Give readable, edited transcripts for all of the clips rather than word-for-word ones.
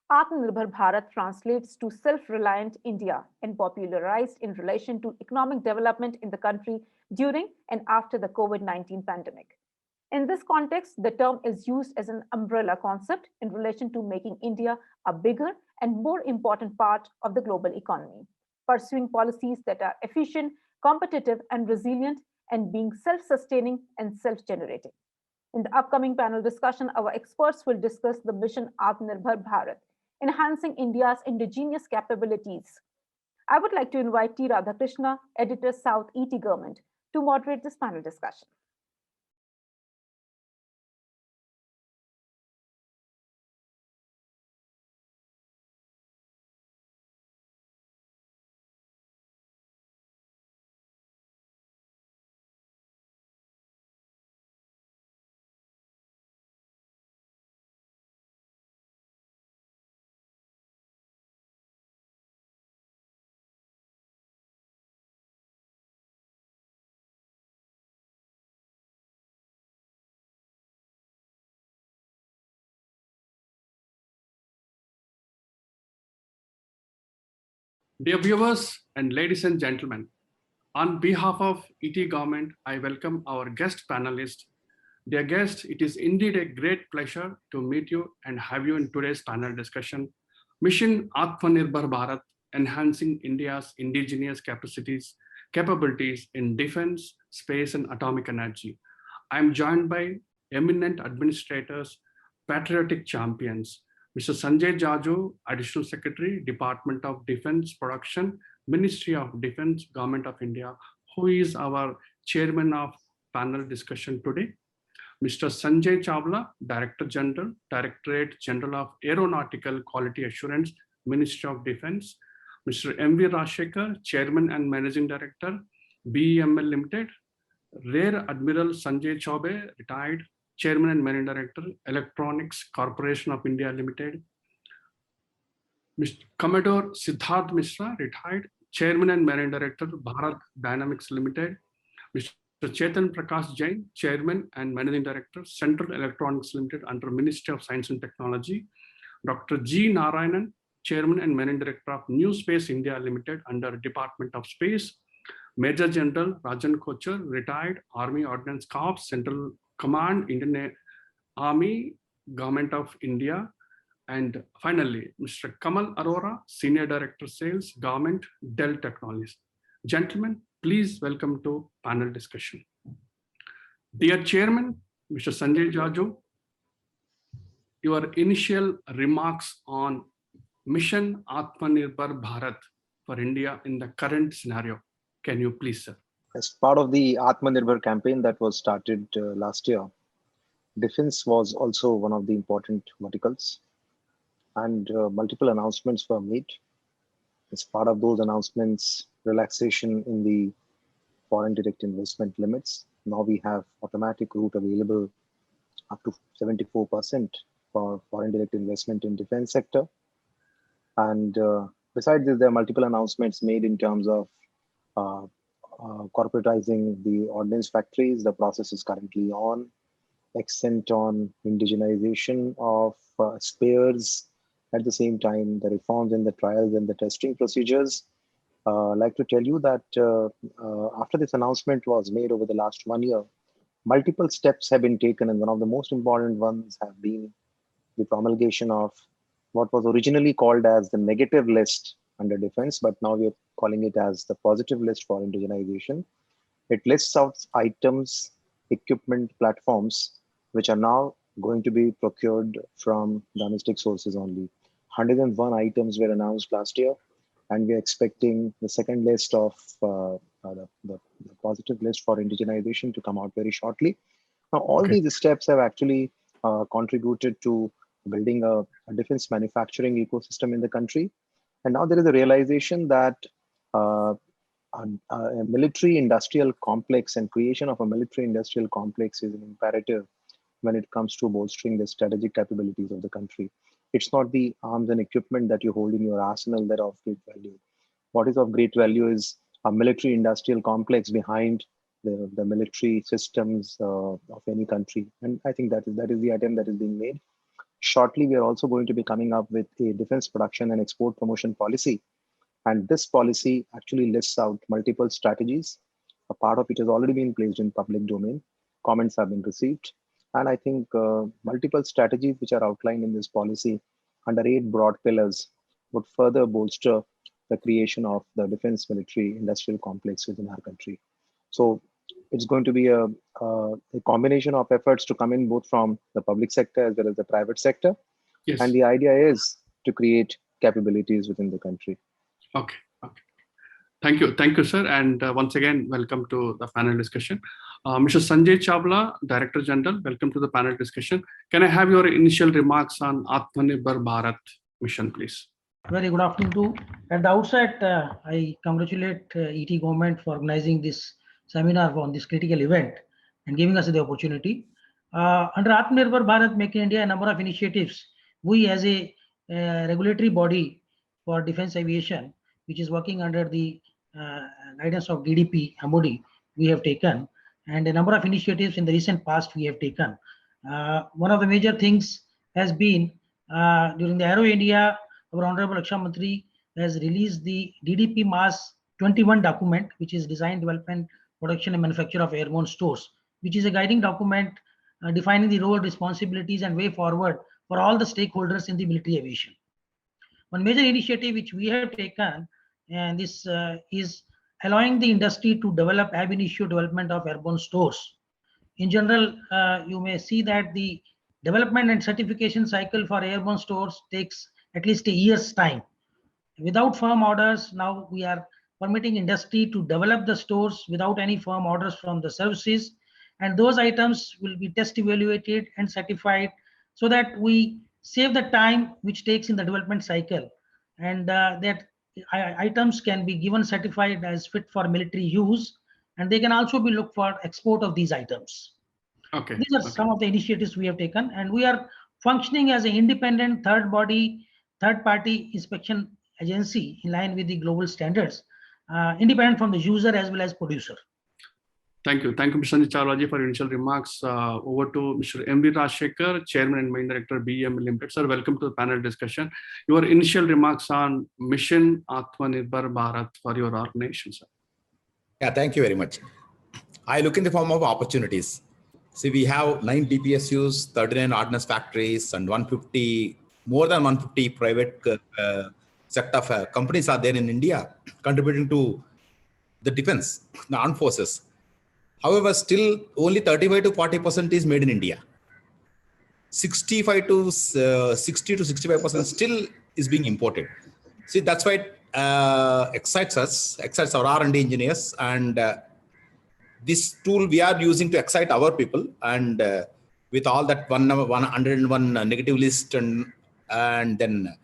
Atmanirbhar Bharat translates to self-reliant India and popularized in relation to economic development in the country during and after the COVID-19 pandemic. In this context, the term is used as an umbrella concept in relation to making India a bigger and more important part of the global economy, pursuing policies that are efficient, competitive, and resilient, and being self sustaining and self generating. In the upcoming panel discussion, our experts will discuss the mission Atmanirbhar Bharat, enhancing India's indigenous capabilities. I would like to invite T. Radhakrishna, editor South ET Government, to moderate this panel discussion. Dear viewers and ladies and gentlemen, on behalf of ET Government, I welcome our guest panelist. Dear guest, it is indeed a great pleasure to meet you and have you in today's panel discussion, Mission Atmanirbhar Bharat, enhancing India's indigenous capabilities in defense, space, and atomic energy. I am joined by eminent administrators, patriotic champions, Mr. Sanjay Jaju, Additional Secretary, Department of Defense Production, Ministry of Defense, Government of India, who is our chairman of panel discussion today. Mr. Sanjay Chawla, Director General, Directorate General of Aeronautical Quality Assurance, Ministry of Defense. Mr. M.V. Rashekar, Chairman and Managing Director, BEML Limited. Rear Admiral Sanjay Chaube, retired, Chairman and Managing Director, Electronics Corporation of India Limited. Mr. Commodore Siddharth Mishra, retired, Chairman and Managing Director, Bharat Dynamics Limited. Mr. Chetan Prakash Jain, Chairman and Managing Director, Central Electronics Limited under Ministry of Science and Technology. Dr. G. Narayanan, Chairman and Managing Director of New Space India Limited under Department of Space. Major General Rajan Kochar, retired, Army Ordnance Corps, Central Command, Indian Army, Government of India. And finally, Mr. Kamal Arora, Senior Director Sales, Government, Dell Technologies. Gentlemen, please welcome to panel discussion. Dear Chairman, Mr. Sanjay Jaju, your initial remarks on Mission Atmanirbhar Bharat for India in the current scenario. Can you please, sir? As part of the Atmanirbhar campaign that was started last year, defense was also one of the important verticals, and multiple announcements were made. As part of those announcements, relaxation in the foreign direct investment limits. Now we have automatic route available up to 74% for foreign direct investment in defense sector. And besides this, there are multiple announcements made in terms of corporatizing the ordnance factories. The process is currently on. Accent on indigenization of spares. At the same time, the reforms in the trials and the testing procedures. I'd like to tell you that after this announcement was made over the last 1 year, multiple steps have been taken, and one of the most important ones have been the promulgation of what was originally called as the negative list under defense, but now we are calling it as the positive list for indigenization. It lists out items, equipment, platforms, which are now going to be procured from domestic sources only. 101 items were announced last year, and we're expecting the second list of the positive list for indigenization to come out very shortly. Now, all these steps have actually contributed to building a defense manufacturing ecosystem in the country. And now there is a realization that a military industrial complex and creation of a military industrial complex is an imperative when it comes to bolstering the strategic capabilities of the country. It's not the arms and equipment that you hold in your arsenal that are of great value. What is of great value is a military industrial complex behind the military systems of any country. And I think that is the attempt that is being made. Shortly, we are also going to be coming up with a defense production and export promotion policy. And this policy actually lists out multiple strategies. A part of it has already been placed in public domain. Comments have been received. And I think multiple strategies which are outlined in this policy under 8 broad pillars would further bolster the creation of the defense military industrial complex within our country. So it's going to be a combination of efforts to come in both from the public sector as well as the private sector. Yes. And the idea is to create capabilities within the country. Okay. Thank you, sir. And once again, welcome to the panel discussion. Mr. Sanjay Chawla, Director General, welcome to the panel discussion. Can I have your initial remarks on Atmanirbhar Bharat mission, please? Very good afternoon to. At the outset, I congratulate ET government for organizing this seminar on this critical event and giving us the opportunity. Under Atmanirbhar Bharat, Make in India, a number of initiatives, we as a regulatory body for defense aviation, which is working under the guidance of DDP, MOD, we have taken, and a number of initiatives in the recent past we have taken. One of the major things has been during the Aero India, our Honorable Raksha Mantri has released the DDP Mass 21 document, which is Design, Development, Production and Manufacture of Airborne Stores, which is a guiding document defining the role, responsibilities and way forward for all the stakeholders in the military aviation. One major initiative which we have taken, and this is allowing the industry to develop ab initio development of airborne stores. In general, you may see that the development and certification cycle for airborne stores takes at least a year's time. Without firm orders, now we are permitting industry to develop the stores without any firm orders from the services, and those items will be test evaluated and certified so that we save the time which takes in the development cycle, and that items can be given certified as fit for military use, and they can also be looked for export of these items. Okay. These are some of the initiatives we have taken, and we are functioning as an independent third-party inspection agency in line with the global standards, independent from the user as well as producer. Thank you, Mr. Sanjay Chawla for your initial remarks. Over to Mr. M.V. Rajshekhar, Chairman and Main Director, BEML Limited. Sir, welcome to the panel discussion. Your initial remarks on Mission Atmanirbhar Bharat for your organization, sir. Yeah, thank you very much. I look in the form of opportunities. See, we have 9 DPSUs, 39 ordnance factories, and more than 150 private sector companies are there in India contributing to the defense, the armed forces. However, still only 35 to 40% is made in India. 60 to 65% still is being imported. See, that's why it excites our R&D engineers, and this tool we are using to excite our people, and with all that 101 negative list, and then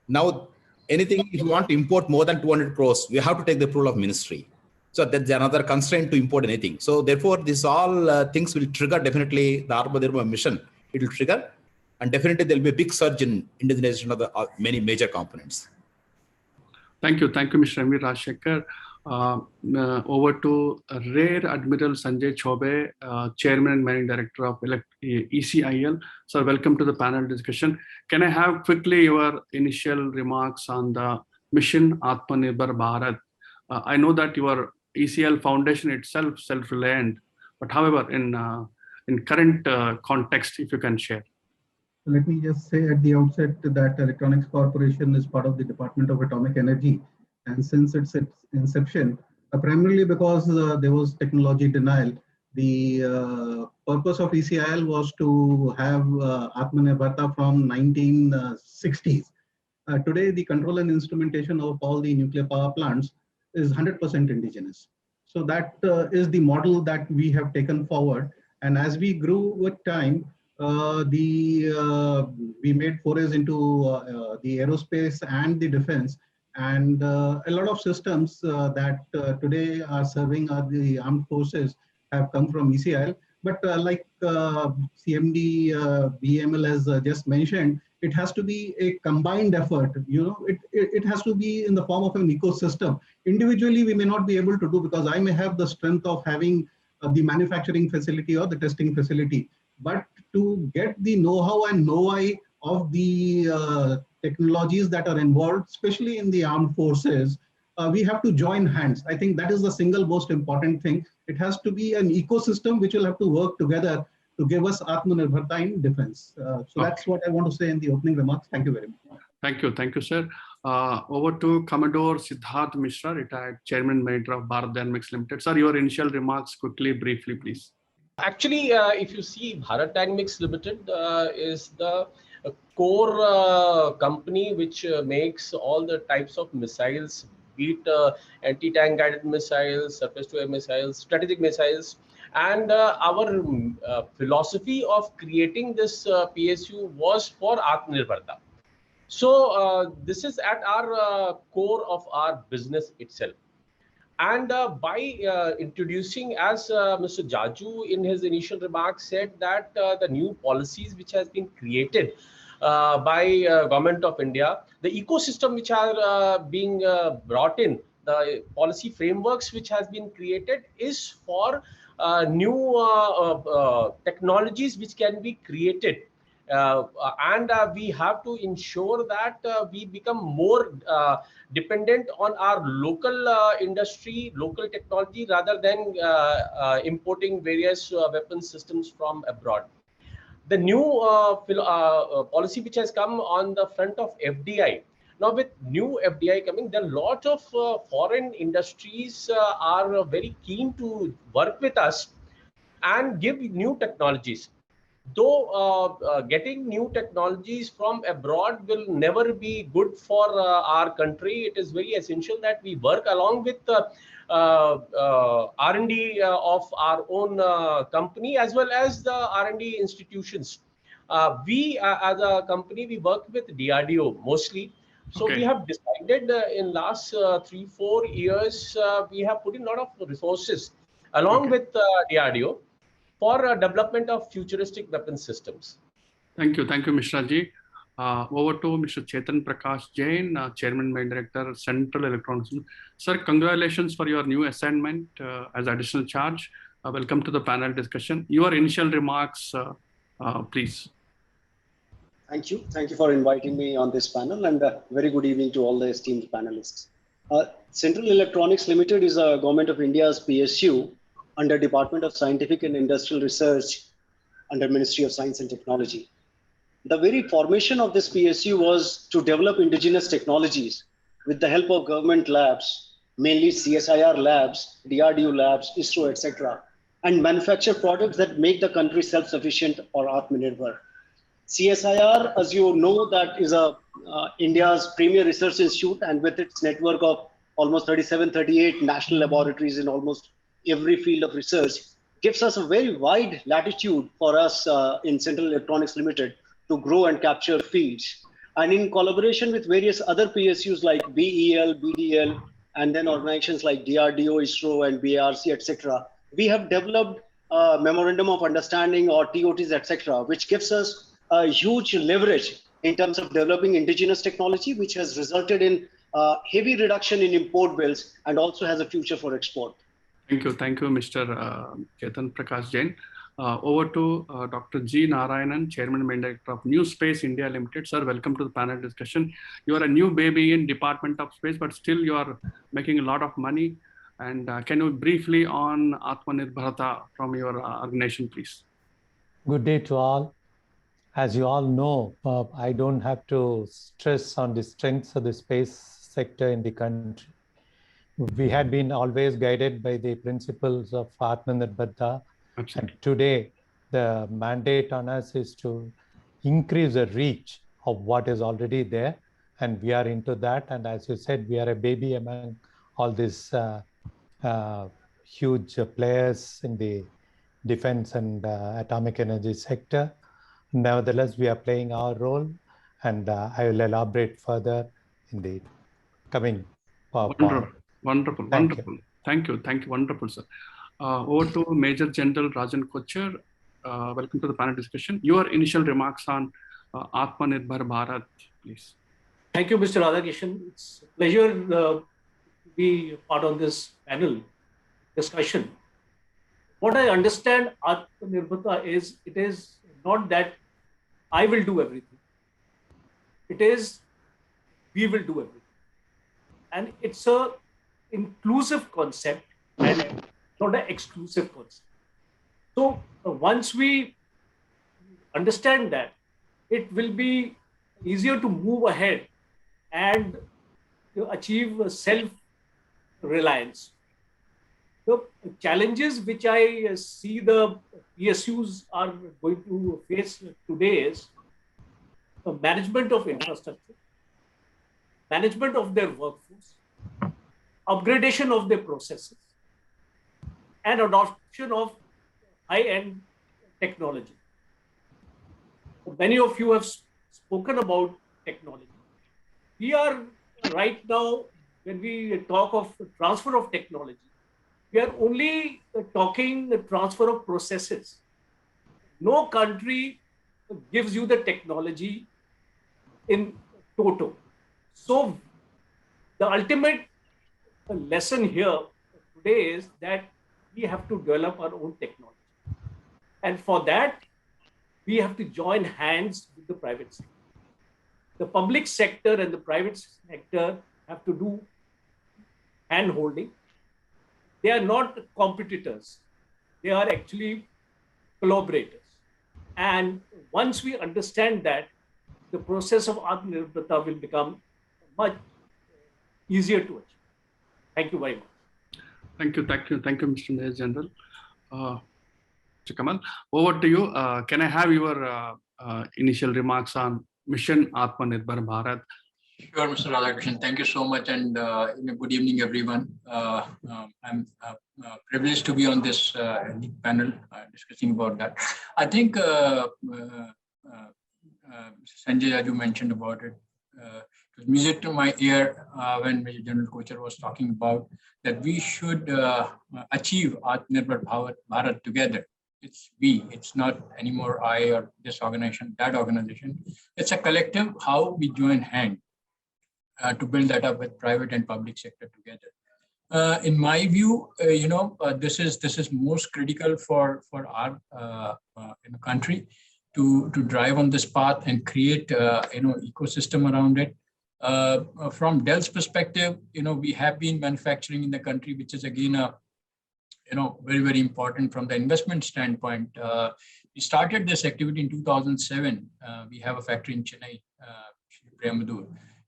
now anything, if you want to import more than 200 crores, we have to take the approval of ministry. So that's another constraint to import anything. So therefore, this all things will trigger definitely the Atmanirbhar mission. It will trigger, and definitely there will be a big surge in indigenization of the many major components. Thank you, Mr. M.V. Rajshekhar. Over to Rear Admiral Sanjay Chaubey, Chairman and Managing Director of ECIL. Sir, welcome to the panel discussion. Can I have quickly your initial remarks on the Mission Atmanirbhar Bharat? I know that your ECIL Foundation itself self-reliant, but however, in current context, if you can share. Let me just say at the outset that Electronics Corporation is part of the Department of Atomic Energy, and since its inception, primarily because there was technology denial, the purpose of ECIL was to have Atmanirbharta from 1960s. Today, the control and instrumentation of all the nuclear power plants is 100% indigenous. So that is the model that we have taken forward. And as we grew with time, we made forays into the aerospace and the defense, and a lot of systems that today are serving the armed forces have come from ECIL. But like CMD BEML has just mentioned, it has to be a combined effort. It has to be in the form of an ecosystem. Individually, we may not be able to do, because I may have the strength of having the manufacturing facility or the testing facility. but to get the know-how and know-why of the technologies that are involved, especially in the armed forces, we have to join hands. I think that is the single most important thing. It has to be an ecosystem which will have to work together to give us Atmanirbharta in defense. So that's what I want to say in the opening remarks. Thank you very much. Thank you, sir. Over to Commodore Siddharth Mishra, retired Chairman Manager of Bharat Dynamics Limited. Sir, your initial remarks quickly, briefly, please. Actually, if you see, Bharat Dynamics Limited is the core company which makes all the types of missiles, be it anti-tank guided missiles, surface-to-air missiles, strategic missiles. And our philosophy of creating this PSU was for Atmanirbharta. So this is at our core of our business itself. And by introducing, as Mr. Jaju in his initial remarks said, that the new policies which has been created by Government of India, the ecosystem which are being brought in, the policy frameworks which has been created is for new technologies which can be created. And we have to ensure that we become more dependent on our local industry, local technology, rather than importing various weapon systems from abroad. The new policy which has come on the front of FDI. Now, with new FDI coming, there are a lot of foreign industries are very keen to work with us and give new technologies. Though getting new technologies from abroad will never be good for our country, it is very essential that we work along with R&D of our own company, as well as the R&D institutions. We as a company, we work with DRDO mostly. So we have decided in last 3-4 years, we have put in a lot of resources along with DRDO for development of futuristic weapon systems. Thank you, Mishra ji. Over to Mr. Chetan Prakash Jain, Chairman and Director, Central Electronics. Sir, congratulations for your new assignment as additional charge. Welcome to the panel discussion. Your initial remarks, please. Thank you. Thank you for inviting me on this panel, and a very good evening to all the esteemed panelists. Central Electronics Limited is a Government of India's PSU under Department of Scientific and Industrial Research under Ministry of Science and Technology. The very formation of this PSU was to develop indigenous technologies with the help of government labs, mainly CSIR labs, DRDO labs, ISRO, etc., and manufacture products that make the country self-sufficient or Atmanirbhar. CSIR, as you know, that is India's premier research institute, and with its network of almost 37-38 national laboratories in almost every field of research, gives us a very wide latitude for us in Central Electronics Limited to grow and capture fields. And in collaboration with various other PSUs like BEL, BDL, and then organizations like DRDO, ISRO, and BARC, etc., we have developed a memorandum of understanding, or TOTs, etc., which gives us a huge leverage in terms of developing indigenous technology, which has resulted in heavy reduction in import bills and also has a future for export. Thank you, Mr. Chetan Prakash Jain. Over to Dr. G. Narayanan, Chairman and Director of New Space India Limited. Sir, welcome to the panel discussion. You are a new baby in Department of Space, but still you are making a lot of money. And can you briefly on Atmanirbharta from your organization, please? Good day to all. As you all know, I don't have to stress on the strengths of the space sector in the country. We had been always guided by the principles of Atmanirbharta. And today, the mandate on us is to increase the reach of what is already there. And we are into that. And as you said, we are a baby among all these huge players in the defense and atomic energy sector. Nevertheless, we are playing our role. And I will elaborate further in the coming PowerPoint. Wonderful. Thank you. Wonderful, sir. Over to Major General Rajan Kochhar. Welcome to the panel discussion. Your initial remarks on Atmanirbhar Bharat, please. Thank you, Mr. Radhakishan. It's a pleasure to be part of this panel discussion. what I understand Atmanirbharta is, it is not that I will do everything. It is we will do everything. And it's a inclusive concept and not an exclusive concept. So once we understand that, it will be easier to move ahead and to achieve self-reliance. The challenges which I see the PSUs are going to face today is the management of infrastructure, management of their workforce, upgradation of their processes, and adoption of high-end technology. Many of you have spoken about technology. We are right now, when we talk of transfer of technology, we are only talking the transfer of processes. No country gives you the technology in toto. So the ultimate lesson here today is that we have to develop our own technology. And for that, we have to join hands with the private sector. The public sector and the private sector have to do hand-holding. They are not competitors. They are actually collaborators. And once we understand that, the process of Atmanirbharta will become much easier to achieve. Thank you very much. Thank you, Mr. Major General. Mr. Kamal, over to you. Can I have your initial remarks on Mission Atmanirbhar Bharat? Sure, Mr. Radhakrishnan. Thank you so much, and good evening, everyone. I'm privileged to be on this panel discussing about that. I think Sanjay, as you mentioned about it, it was music to my ear when Major General Kochhar was talking about that we should achieve Atmanirbhar Bharat together. It's we, it's not anymore I or this organization, that organization. It's a collective, how we join hand to build that up with private and public sector together. In my view, this is most critical for our country to drive on this path and create ecosystem around it. From Dell's perspective, we have been manufacturing in the country, which is again very, very important from the investment standpoint. We started this activity in 2007. We have a factory in Chennai, Premadur.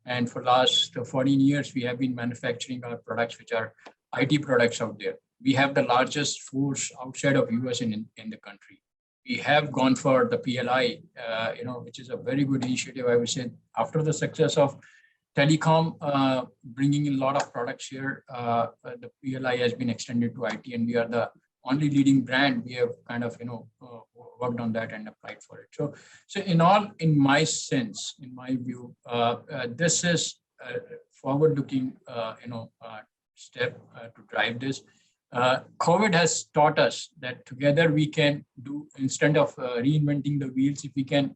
And for last 14 years, we have been manufacturing our products, which are IT products out there. We have the largest force outside of US in the country. We have gone for the PLI, which is a very good initiative, I would say. After the success of telecom, bringing in a lot of products here, the PLI has been extended to IT, and we are the only leading brand. We have kind of, worked on that and applied for it. So in my sense, in my view, this is a forward-looking, step to drive this. COVID has taught us that together we can do, instead of reinventing the wheels, if we can,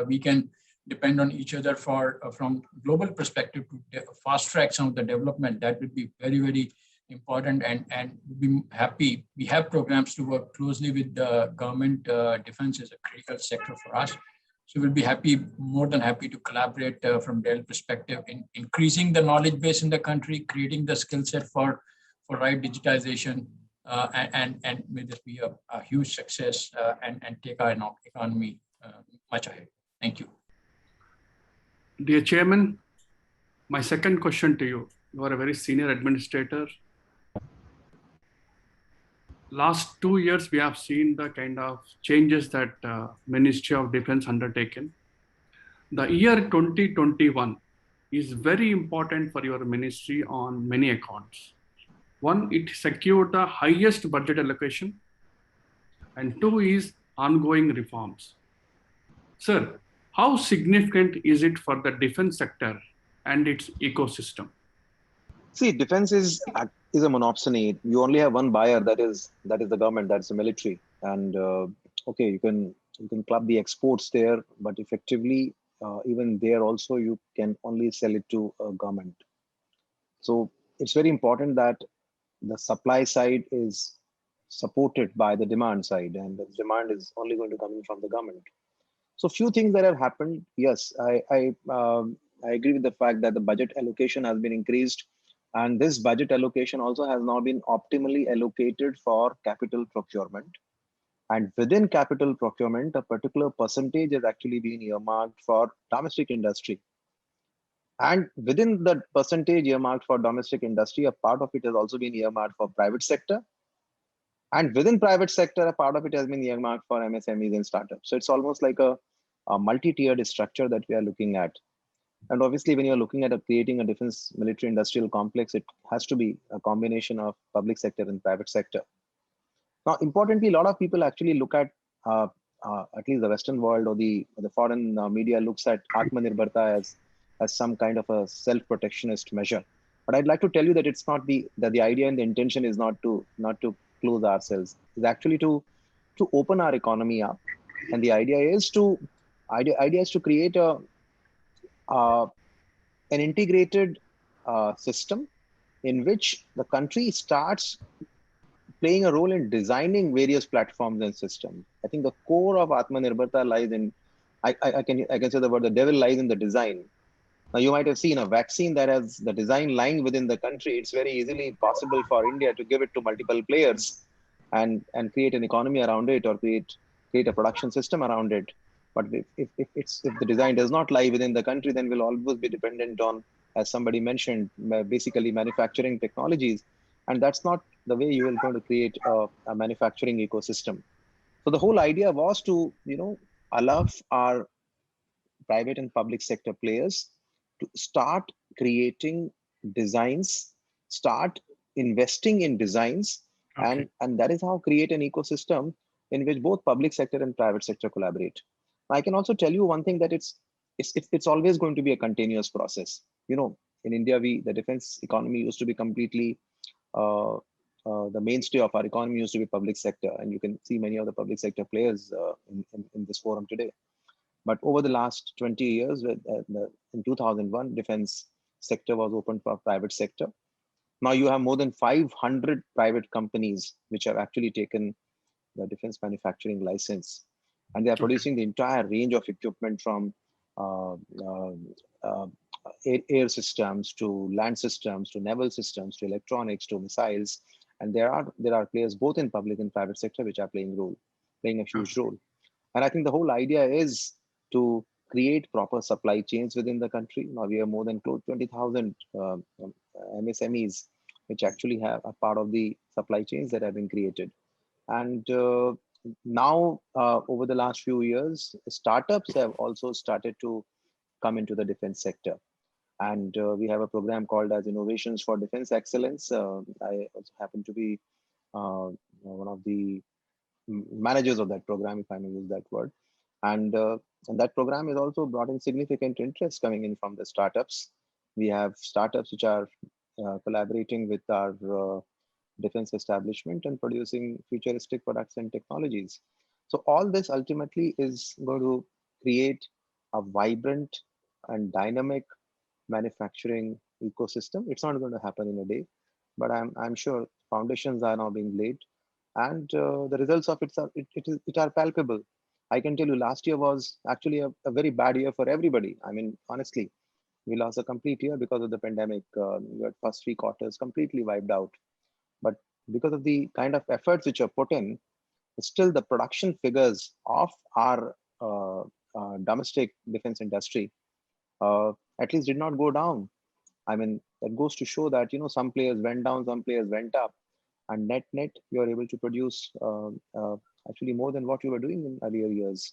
we can depend on each other for from global perspective to fast track some of the development. That would be very, very important, and be happy. We have programs to work closely with the government. Defense is a critical sector for us. So we'll be happy, more than happy to collaborate from Dell perspective in increasing the knowledge base in the country, creating the skill set for right digitization, and may this be a huge success and take our economy much ahead. Thank you. Dear Chairman, my second question to you. You are a very senior administrator. Last 2 years, we have seen the kind of changes that Ministry of Defense undertaken. The year 2021 is very important for your ministry on many accounts. One, it secured the highest budget allocation, and two is ongoing reforms. Sir, how significant is it for the defense sector and its ecosystem? See, defense is a monopsony. You only have one buyer, that is the government, that's the military. And okay, you can club the exports there, but effectively, even there also you can only sell it to a government. So it's very important that the supply side is supported by the demand side, and the demand is only going to come in from the government. So few things that have happened. Yes, I agree with the fact that the budget allocation has been increased, and this budget allocation also has now been optimally allocated for capital procurement. And within capital procurement, a particular percentage has actually been earmarked for domestic industry. And within the percentage earmarked for domestic industry, a part of it has also been earmarked for private sector. And within private sector, a part of it has been earmarked for MSMEs and startups. So it's almost like a multi-tiered structure that we are looking at. And obviously, when you're looking at creating a defense military industrial complex, it has to be a combination of public sector and private sector. Now, importantly, a lot of people actually look at least the Western world or the foreign media looks at Atmanirbharta as some kind of a self-protectionist measure. But I'd like to tell you that it's not the idea and the intention is not to close ourselves. It's actually to open our economy up, and the idea is to create an integrated system in which the country starts playing a role in designing various platforms and systems. I think the core of Atmanirbharta lies in, I can say the word, the devil lies in the design. Now you might have seen a vaccine that has the design lying within the country. It's very easily possible for India to give it to multiple players and create an economy around it, or create a production system around it. But if the design does not lie within the country, then we'll always be dependent on, as somebody mentioned, basically manufacturing technologies. And that's not the way you are going to create a manufacturing ecosystem. So the whole idea was to, allow our private and public sector players to start creating designs, start investing in designs, Okay. and that is how create an ecosystem in which both public sector and private sector collaborate. I can also tell you one thing, that it's always going to be a continuous process. In India, the defense economy used to be completely the mainstay of our economy used to be public sector, and you can see many of the public sector players in this forum today. But over the last 20 years, in 2001, defense sector was opened for private sector. Now you have more than 500 private companies which have actually taken the defense manufacturing license, and they are producing the entire range of equipment from air systems to land systems to naval systems to electronics to missiles. And there are players both in public and private sector which are playing a huge role. And I think the whole idea is to create proper supply chains within the country. Now we have more than 20,000 MSMEs which actually have a part of the supply chains that have been created. And now over the last few years, startups have also started to come into the defense sector. And we have a program called as Innovations for Defense Excellence. I also happen to be one of the managers of that program, if I may use that word. And that program has also brought in significant interest coming in from the startups. We have startups which are collaborating with our defense establishment and producing futuristic products and technologies. So all this ultimately is going to create a vibrant and dynamic manufacturing ecosystem. It's not going to happen in a day, but I'm sure foundations are now being laid, and the results of it are palpable. I can tell you, last year was actually a very bad year for everybody. I mean, honestly, we lost a complete year because of the pandemic. We had first 3 quarters completely wiped out. But because of the kind of efforts which are put in, still the production figures of our domestic defense industry at least did not go down. I mean, that goes to show that, some players went down, some players went up, and net, you are able to produce actually more than what you were doing in earlier years.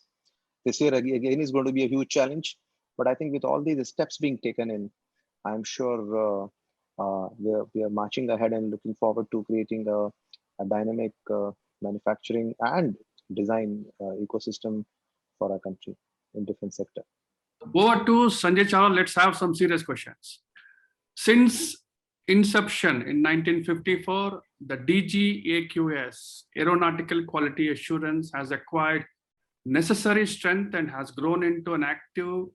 This year again is going to be a huge challenge, but I think with all these steps being taken in, I'm sure we are marching ahead and looking forward to creating a dynamic manufacturing and design ecosystem for our country in defense sector. Over to Sanjay Chawla. Let's have some serious questions. Since inception in 1954, the DGAQS, Aeronautical Quality Assurance, has acquired necessary strength and has grown into an active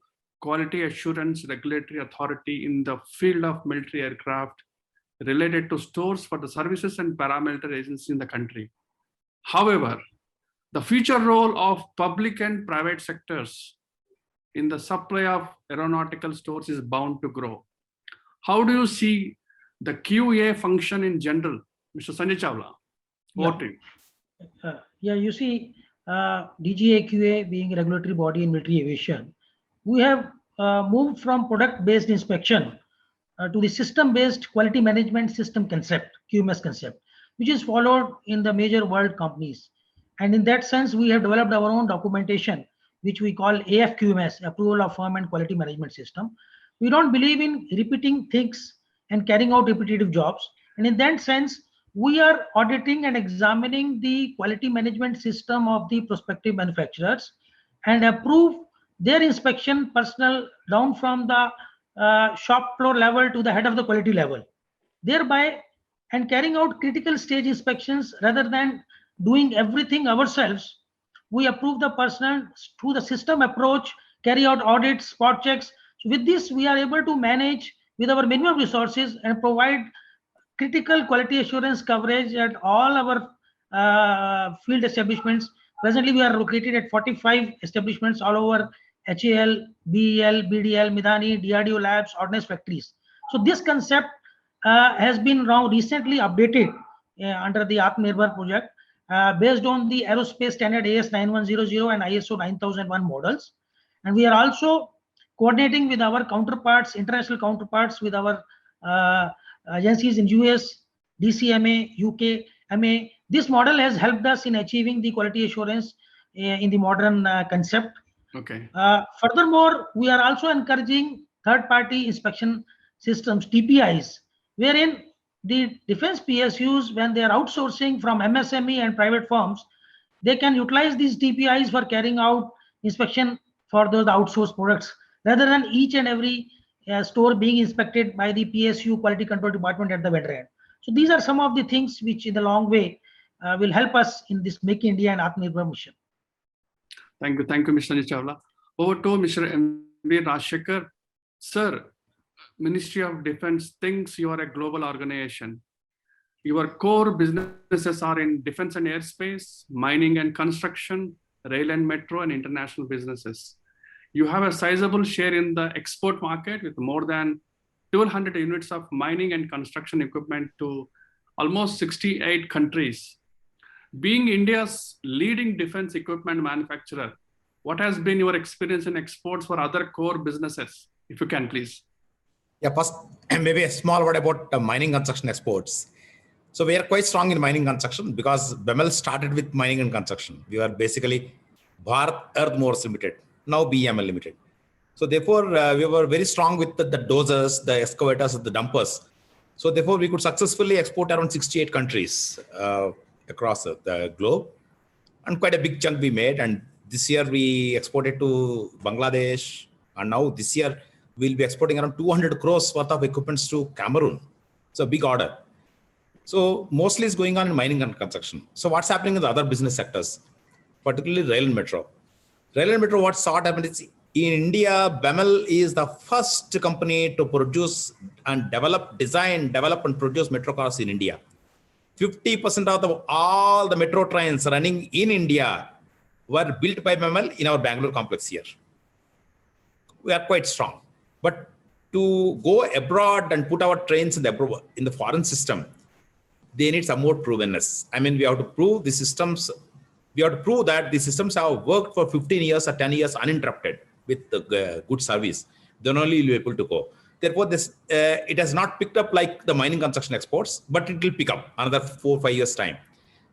quality assurance regulatory authority in the field of military aircraft related to stores for the services and paramilitary agencies in the country. However, the future role of public and private sectors in the supply of aeronautical stores is bound to grow. How do you see the QA function in general, Mr. Sanjay Chawla? Over to you. Yeah, you see, DGAQA being a regulatory body in military aviation, we have moved from product-based inspection to the system-based quality management system concept, QMS concept, which is followed in the major world companies. And in that sense, we have developed our own documentation, which we call AFQMS, Approval of Firm and Quality Management System. We don't believe in repeating things and carrying out repetitive jobs. And in that sense, we are auditing and examining the quality management system of the prospective manufacturers and approve their inspection personnel down from the shop floor level to the head of the quality level, thereby and carrying out critical stage inspections rather than doing everything ourselves. We approve the personnel through the system approach, carry out audits, spot checks. So with this, we are able to manage with our minimum resources and provide critical quality assurance coverage at all our field establishments. Presently, we are located at 45 establishments all over HAL, BEL, BDL, Midani, DRDO labs, ordnance factories. So this concept has been now recently updated under the Atmanirbhar project based on the aerospace standard AS 9100 and ISO 9001 models. And we are also coordinating with our counterparts, international counterparts, with our agencies in US, DCMA, UK, MA. This model has helped us in achieving the quality assurance in the modern concept. Okay. Furthermore, we are also encouraging third-party inspection systems, TPIs, wherein the defense PSUs, when they are outsourcing from MSME and private firms, they can utilize these TPIs for carrying out inspection for those outsourced products, rather than each and every store being inspected by the PSU quality control department at the vendor end. So these are some of the things which in the long way will help us in this Make India and Atmanirbhar mission. Thank you, Mr. Sanjay Chawla. Over to Mr. M.V. Rajshekhar. Sir, Ministry of Defense thinks you are a global organization. Your core businesses are in defense and airspace, mining and construction, rail and metro, and international businesses. You have a sizable share in the export market with more than 1,200 units of mining and construction equipment to almost 68 countries. Being India's leading defense equipment manufacturer, what has been your experience in exports for other core businesses? If you can, please. Yeah, first, maybe a small word about mining construction exports. So we are quite strong in mining construction because BEML started with mining and construction. We are basically Bharat Earthmovers Limited, now BEML Limited. So therefore, we were very strong with the dozers, the excavators, the dumpers. So therefore, we could successfully export around 68 countries across the globe. And quite a big chunk we made. And this year we exported to Bangladesh. And now this year, we'll be exporting around 200 crores worth of equipments to Cameroon. So big order. So mostly it's going on in mining and construction. So what's happening in the other business sectors, particularly rail and metro? Rail and metro, what's happened is in India, BEML is the first company to produce and design, develop and produce metro cars in India. 50% of all the metro trains running in India were built by BEML in our Bangalore complex here. We are quite strong. But to go abroad and put our trains in the foreign system, they need some more provenness. I mean, we have to prove the systems. We have to prove that the systems have worked for 15 years or 10 years uninterrupted with the good service. Then only you'll be able to go. Therefore, it has not picked up like the mining construction exports, but it will pick up another 4 or 5 years time.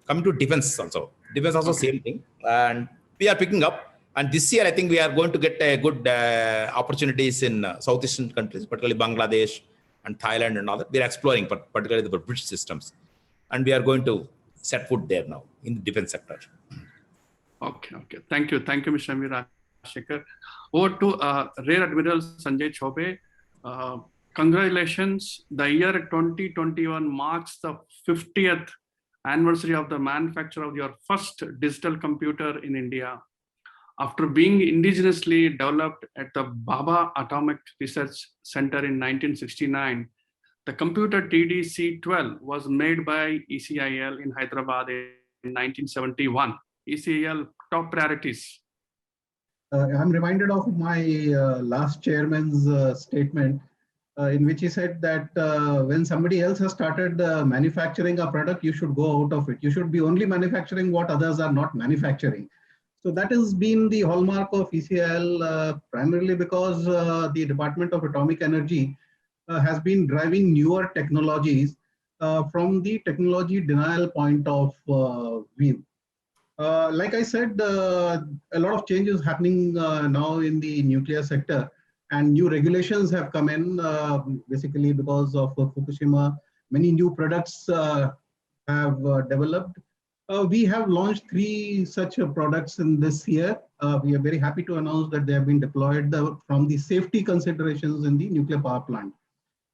Coming to defense also. Defense also same thing. And we are picking up. And this year, I think we are going to get good opportunities in South Asian countries, particularly Bangladesh and Thailand and all that. We are exploring, particularly the British systems. And we are going to set foot there now in the defense sector. Okay. Thank you, Mr. M.V. Rajshekhar. Over to Rear Admiral Sanjay Chaubey. Congratulations. The year 2021 marks the 50th anniversary of the manufacture of your first digital computer in India. After being indigenously developed at the Bhabha Atomic Research Center in 1969, the computer TDC-12 was made by ECIL in Hyderabad, 1971. ECL top priorities. I'm reminded of my last chairman's statement in which he said that when somebody else has started manufacturing a product, you should go out of it. You should be only manufacturing what others are not manufacturing. So that has been the hallmark of ECIL, primarily because the Department of Atomic Energy has been driving newer technologies from the technology denial point of view. Like I said, a lot of changes happening now in the nuclear sector, and new regulations have come in basically because of Fukushima. Many new products have developed. We have launched 3 such products in this year. We are very happy to announce that they have been deployed from the safety considerations in the nuclear power plant.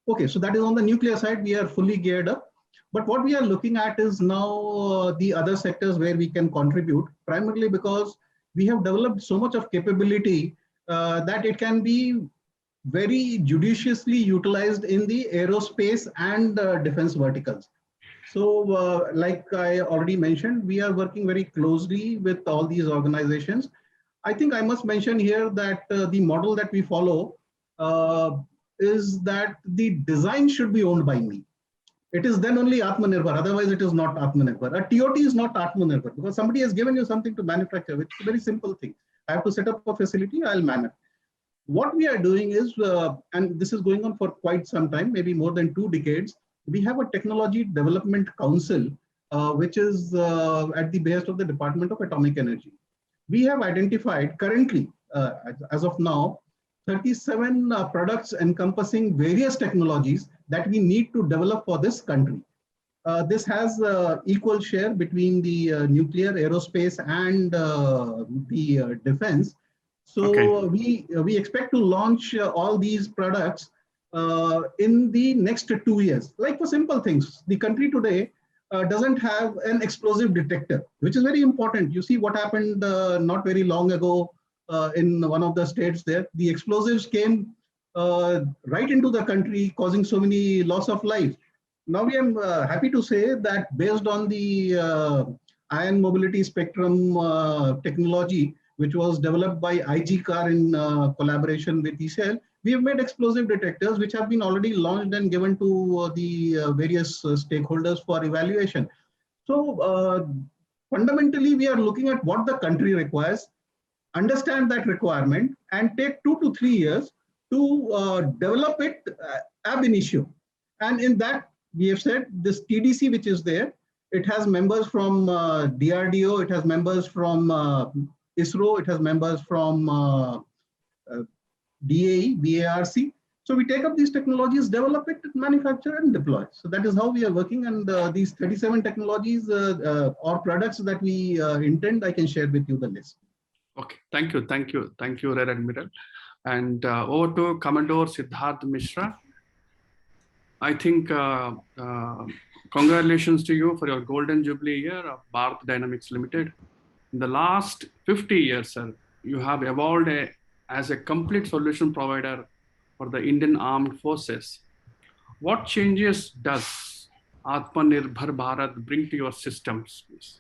Okay, so that is on the nuclear side. We are fully geared up. But what we are looking at is now the other sectors where we can contribute, primarily because we have developed so much of capability that it can be very judiciously utilized in the aerospace and defense verticals. So like I already mentioned, we are working very closely with all these organizations. I think I must mention here that the model that we follow is that the design should be owned by me. It is then only Atmanirbhar, otherwise it is not Atmanirbhar. A TOT is not Atmanirbhar because somebody has given you something to manufacture, which is a very simple thing. I have to set up a facility, I'll manage. What we are doing is, and this is going on for quite some time, maybe more than 2 decades, we have a technology development council, which is at the behest of the Department of Atomic Energy. We have identified currently, as of now, 37 products encompassing various technologies that we need to develop for this country. This has equal share between the nuclear, aerospace, and the defense. So okay. we expect to launch all these products in the next 2 years. Like for simple things, the country today doesn't have an explosive detector, which is very important. You see what happened not very long ago in one of the states there. The explosives came right into the country, causing so many loss of life. Now we are happy to say that based on the ion mobility spectrum technology, which was developed by IGCAR in collaboration with ECIL, we have made explosive detectors which have been already launched and given to the various stakeholders for evaluation. So fundamentally, we are looking at what the country requires, understand that requirement, and take 2 to 3 years to develop it ab initio. And in that, we have said this TDC, which is there, it has members from DRDO, it has members from ISRO, it has members from DAE, BARC. So we take up these technologies, develop it, manufacture and deploy. So that is how we are working. And these 37 technologies or products that we intend, I can share with you the list. Okay, thank you, Rear Admiral. And over to Commodore Siddharth Mishra. I think congratulations to you for your golden jubilee year of Bharat Dynamics Limited. In the last 50 years, sir, you have evolved as a complete solution provider for the Indian Armed Forces. What changes does Atmanirbhar Bharat bring to your systems, please?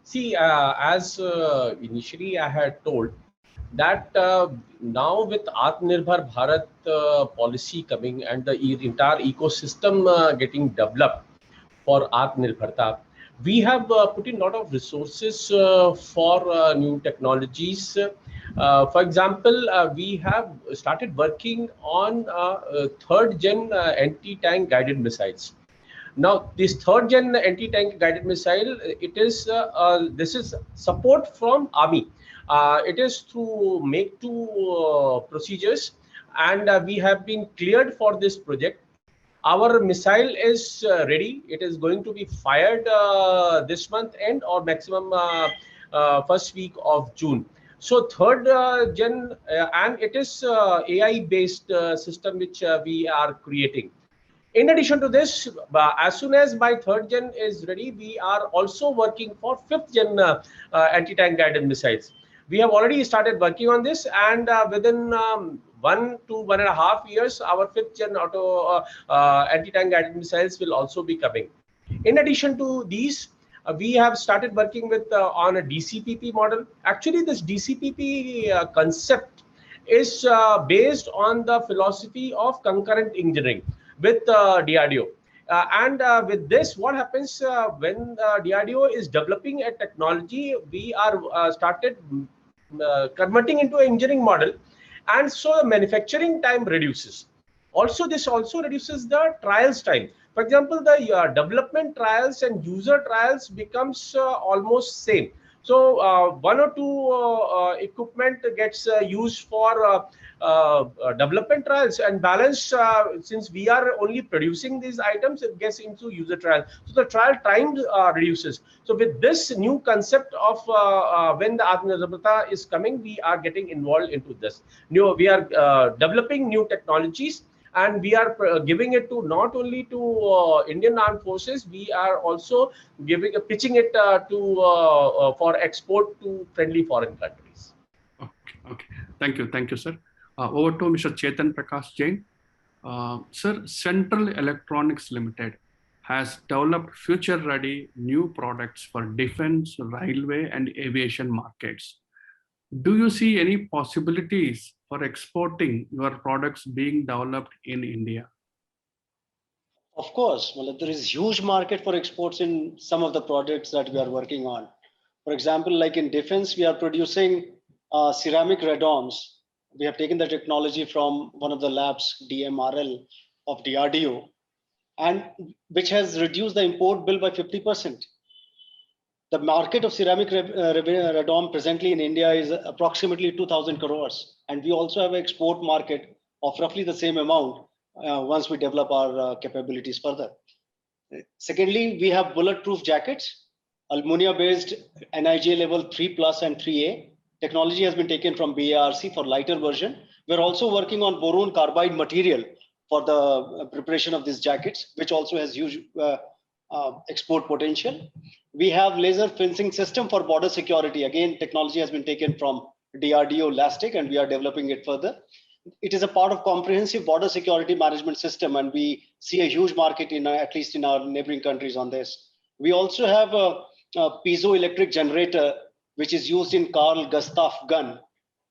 See, as initially I had told, that now with Atmanirbhar Bharat policy coming and the entire ecosystem getting developed for Atmanirbharta, we have put in a lot of resources for new technologies. For example, we have started working on 3rd gen anti-tank guided missiles. Now, this 3rd gen anti-tank guided missile, it is this is support from Army. It is through Make-II procedures, and we have been cleared for this project. Our missile is ready. It is going to be fired this month end or maximum first week of June. So 3rd gen, and it is AI-based system which we are creating. In addition to this, as soon as my 3rd gen is ready, we are also working for 5th gen anti-tank guided missiles. We have already started working on this, and within 1 to 1.5 years, our 5th gen anti-tank guided missiles will also be coming. In addition to these, we have started working with on a DCPP model. Actually, this DCPP concept is based on the philosophy of concurrent engineering with DRDO. With this, what happens when DRDO is developing a technology, we are started converting into an engineering model, and so the manufacturing time reduces. Also, this also reduces the trials time. For example, the development trials and user trials becomes almost same. So one or two equipment gets used for development trials, and balance, since we are only producing these items, it gets into user trial. So the trial time reduces. So with this new concept of when the Atmanirbharta is coming, we are getting involved into this. We are developing new technologies, and we are giving it to not only to Indian Armed Forces, we are also pitching it for export to friendly foreign countries. Okay. Thank you, sir. Over to Mr. Chetan Prakash Jain. Sir, Central Electronics Limited has developed future-ready new products for defense, railway, and aviation markets. Do you see any possibilities for exporting your products being developed in India? Of course, well, there is huge market for exports in some of the projects that we are working on. For example, like in defense, we are producing ceramic radomes. We have taken the technology from one of the labs, DMRL of DRDO, and which has reduced the import bill by 50%. The market of ceramic radome presently in India is approximately 2,000 crores. And we also have an export market of roughly the same amount once we develop our capabilities further. Secondly, we have bulletproof jackets, ammonia-based NIJ level 3+ and 3A. Technology has been taken from BARC for lighter version. We're also working on boron carbide material for the preparation of these jackets, which also has huge export potential. We have laser fencing system for border security. Again, technology has been taken from DRDO LASTIC, and we are developing it further. It is a part of comprehensive border security management system, and we see a huge market in at least in our neighboring countries on this. We also have a piezoelectric generator, which is used in Carl Gustav gun.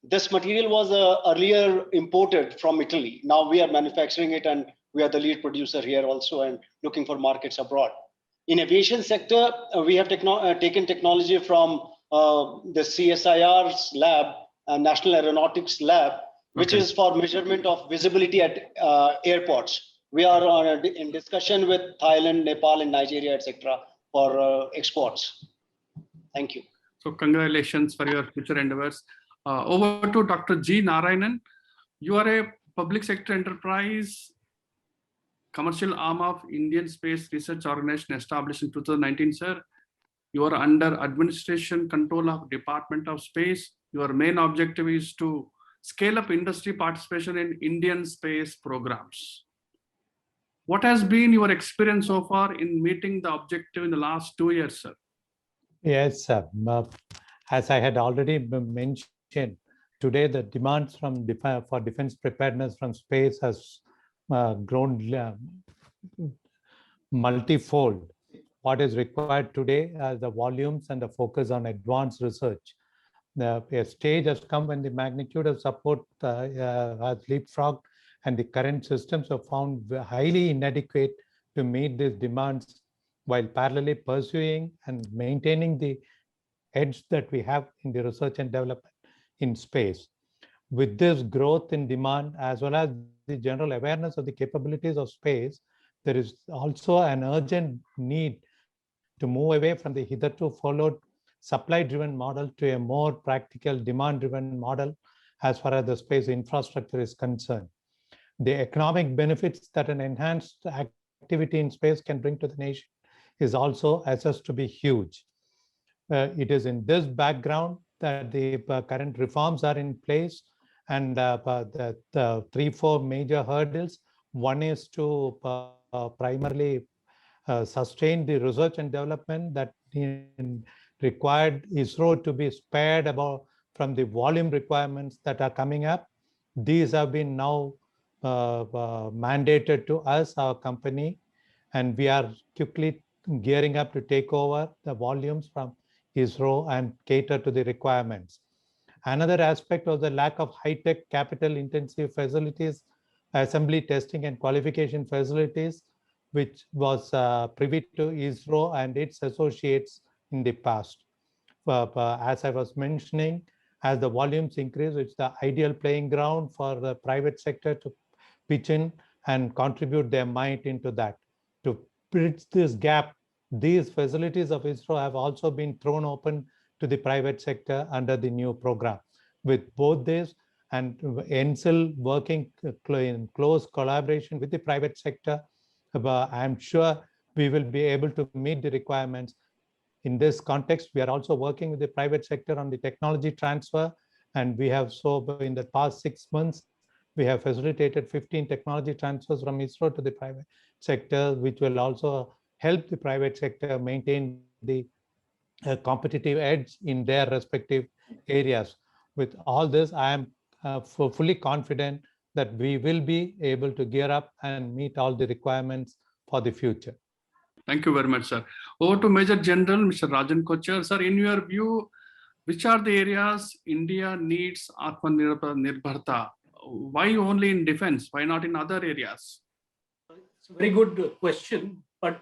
This material was earlier imported from Italy. Now we are manufacturing it, and we are the lead producer here also, and looking for markets abroad. In aviation sector, we have taken technology from the CSIR's lab, National Aeronautics Lab, which is for measurement of visibility at airports. We are in discussion with Thailand, Nepal, and Nigeria, etc., for exports. Thank you. So congratulations for your future endeavors. Over to Dr. G. Narayanan. You are a public sector enterprise, commercial arm of Indian Space Research Organization established in 2019, sir. You are under administration control of Department of Space. Your main objective is to scale up industry participation in Indian space programs. What has been your experience so far in meeting the objective in the last 2 years, sir? Yes, sir. As I had already mentioned, today the demands for defense preparedness from space has grown multifold. What is required today are the volumes and the focus on advanced research. A stage has come when the magnitude of support has leapfrogged, and the current systems are found highly inadequate to meet these demands, while parallelly pursuing and maintaining the edge that we have in the research and development in space. With this growth in demand, as well as the general awareness of the capabilities of space, there is also an urgent need to move away from the hitherto followed supply-driven model to a more practical demand-driven model as far as the space infrastructure is concerned. The economic benefits that an enhanced activity in space can bring to the nation is also assessed to be huge. It is in this background that the current reforms are in place, and the 3-4 major hurdles. One is to primarily sustain the research and development that required ISRO to be spared from the volume requirements that are coming up. These have been now mandated to us, our company, and we are quickly gearing up to take over the volumes from ISRO and cater to the requirements. Another aspect was the lack of high-tech capital-intensive facilities, assembly, testing, and qualification facilities, which was privy to ISRO and its associates in the past. As I was mentioning, as the volumes increase, it's the ideal playing ground for the private sector to pitch in and contribute their might into that. To bridge this gap, these facilities of ISRO have also been thrown open to the private sector under the new program. With both this and NCIL working in close collaboration with the private sector, I'm sure we will be able to meet the requirements. In this context, we are also working with the private sector on the technology transfer, and we have in the past 6 months, we have facilitated 15 technology transfers from ISRO to the private sector, which will also help the private sector maintain the competitive edge in their respective areas. With all this, I am fully confident that we will be able to gear up and meet all the requirements for the future. Thank you very much, sir. Over to Major General Mr. Rajan Kochhar. Sir, in your view, which are the areas India needs Atmanirbharta? Why only in defense? Why not in other areas? It's a very good question, but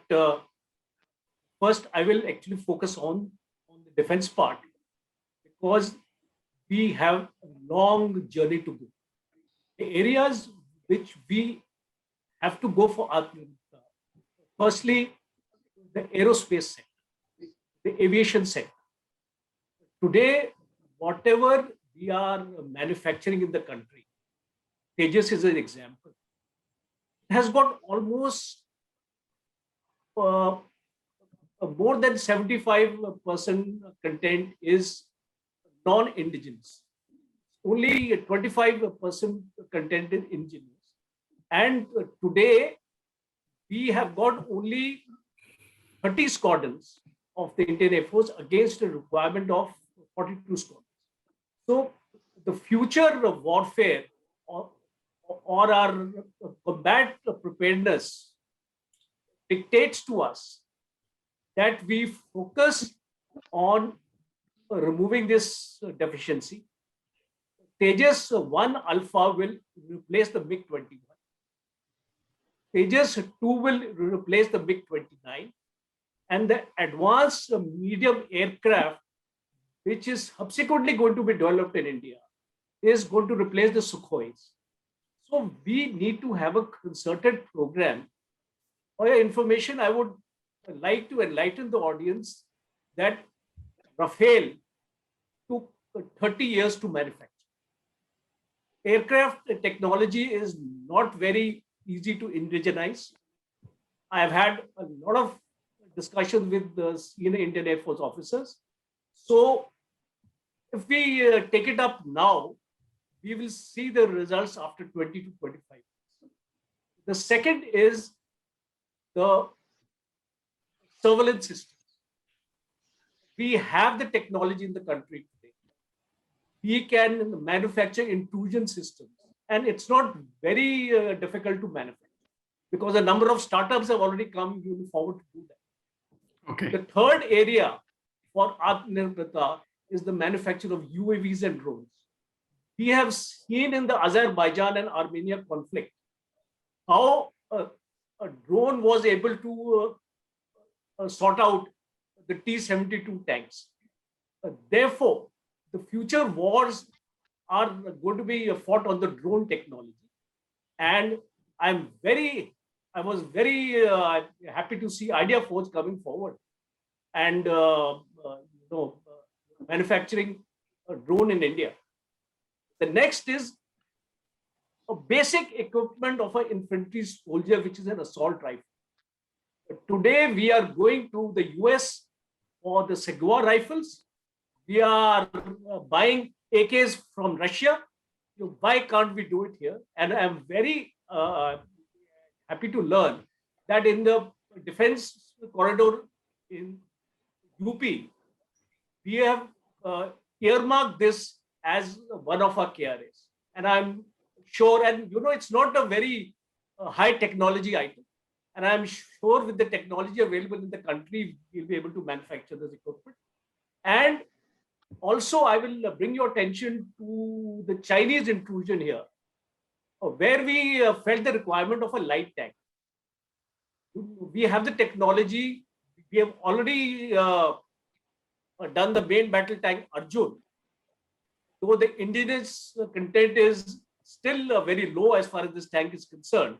first I will actually focus on the defense part, because we have a long journey to go. The areas which we have to go for Atmanirbharta, firstly, the aerospace sector, the aviation sector. Today, whatever we are manufacturing in the country, Tejas is an example, it has got almost more than 75% content is non-indigenous. Only 25% content is indigenous. And today, we have got only 30 squadrons of the Indian Air Force against a requirement of 42 squadrons. So the future of warfare or our combat preparedness dictates to us that we focus on removing this deficiency. Tejas 1 Alpha will replace the MiG-21. Tejas 2 will replace the MiG-29. And the advanced medium aircraft, which is subsequently going to be developed in India, is going to replace the Sukhois. So we need to have a concerted program. For your information, I would like to enlighten the audience that Rafale took 30 years to manufacture. Aircraft technology is not very easy to indigenize. I have had a lot of discussions with the senior Indian Air Force officers. So if we take it up now, we will see the results after 20 to 25 years. The second is the surveillance systems. We have the technology in the country today. We can manufacture intrusion systems, and it's not very difficult to manufacture because a number of startups have already come forward to do that. Okay. The third area for Atmanirbharta is the manufacture of UAVs and drones. We have seen in the Azerbaijan and Armenia conflict how a drone was able to sort out the T-72 tanks. Therefore, the future wars are going to be fought on the drone technology. And I was very happy to see Idea Forge coming forward and manufacturing a drone in India. The next is a basic equipment of an infantry soldier, which is an assault rifle. Today, we are going to the US for the Segwa rifles. We are buying AKs from Russia. Why can't we do it here? And I'm very happy to learn that in the defense corridor in UP, we have earmarked this as one of our KRAs. And I'm sure, and it's not a very high technology item. And I'm sure with the technology available in the country, we'll be able to manufacture this equipment. And also, I will bring your attention to the Chinese intrusion here, where we felt the requirement of a light tank. We have the technology. We have already done the main battle tank Arjun. Though the indigenous content is still very low as far as this tank is concerned.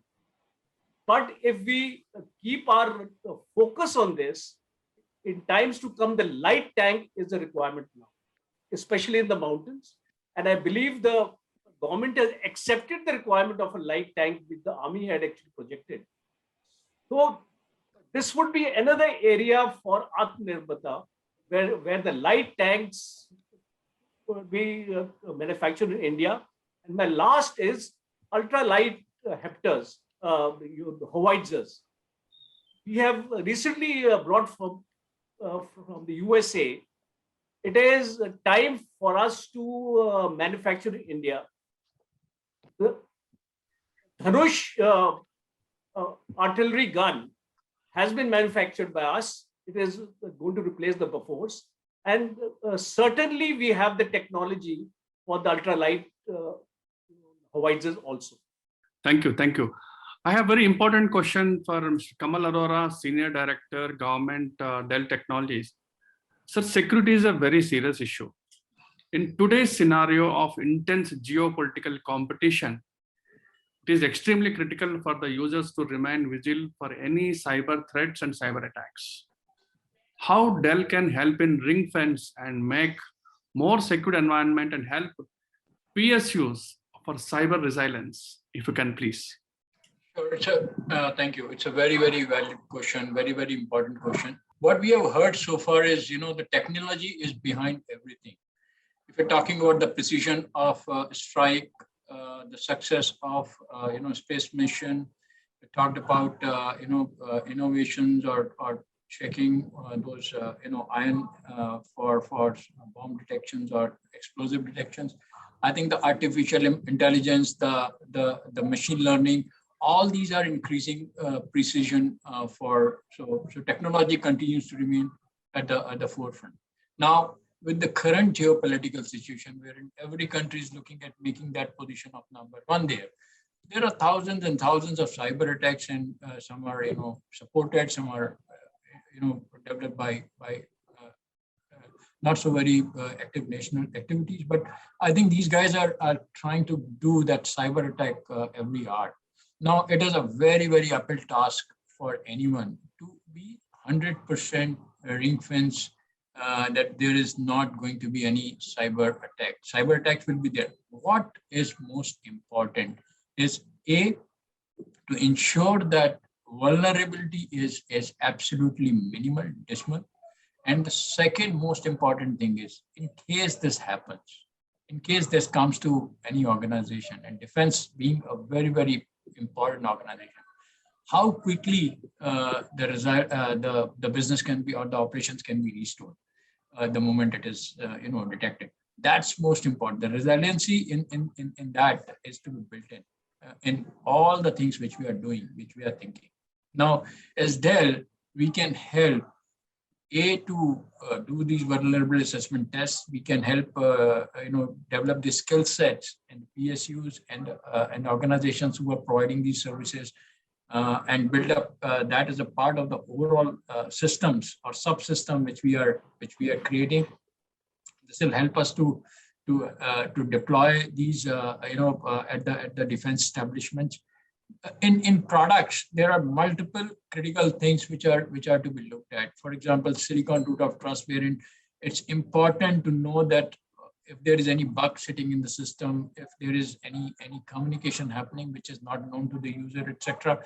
But if we keep our focus on this, in times to come, the light tank is a requirement now, especially in the mountains. And I believe the government has accepted the requirement of a light tank which the army had actually projected. So this would be another area for Atmanirbharta, where the light tanks will be manufactured in India. And my last is ultralight hepters, the howitzers. We have recently brought from the USA. It is time for us to manufacture in India. The Dhanush artillery gun has been manufactured by us. It is going to replace the Bofors. And certainly we have the technology for the ultralight howitzers also. Thank you. Thank you. I have a very important question for Mr. Kamal Arora, Senior Director, Government, Dell Technologies. Sir, security is a very serious issue. In today's scenario of intense geopolitical competition, it is extremely critical for the users to remain vigilant for any cyber threats and cyber attacks. How Dell can help in ring fence and make more secure environment and help PSUs for cyber resilience, if you can please. Sure, thank you. It's a very, very valid question, very, very important question. What we have heard so far is, the technology is behind everything. If you're talking about the precision of strike, the success of, space mission, we talked about, innovations or checking those, ion for bomb detections or explosive detections. I think the artificial intelligence, the machine learning, all these are increasing precision so technology continues to remain at the forefront. Now, with the current geopolitical situation, wherein every country is looking at making that position of number one there are thousands and thousands of cyber attacks, and some are supported, some are developed by not so very active national activities. But I think these guys are trying to do that cyber attack every hour. Now, it is a very, very uphill task for anyone to be 100% ring fence that there is not going to be any cyber attack. Cyber attacks will be there. What is most important is to ensure that vulnerability is absolutely minimal, dismal. And the second most important thing is, in case this happens, in case this comes to any organization, and defense being a very, very important organization, how quickly the business can be, or the operations can be restored the moment it is detected. That's most important. The resiliency in that is to be built in all the things which we are doing, which we are thinking. Now, as Dell, we can help to do these vulnerability assessment tests. We can help develop the skill sets and PSUs and organizations who are providing these services, and build up that as a part of the overall systems or subsystem which we are creating. This will help us to deploy these at the defense establishments. In products, there are multiple critical things which are to be looked at. For example, silicon root of trust, wherein it's important to know that if there is any bug sitting in the system, if there is any communication happening which is not known to the user, etc.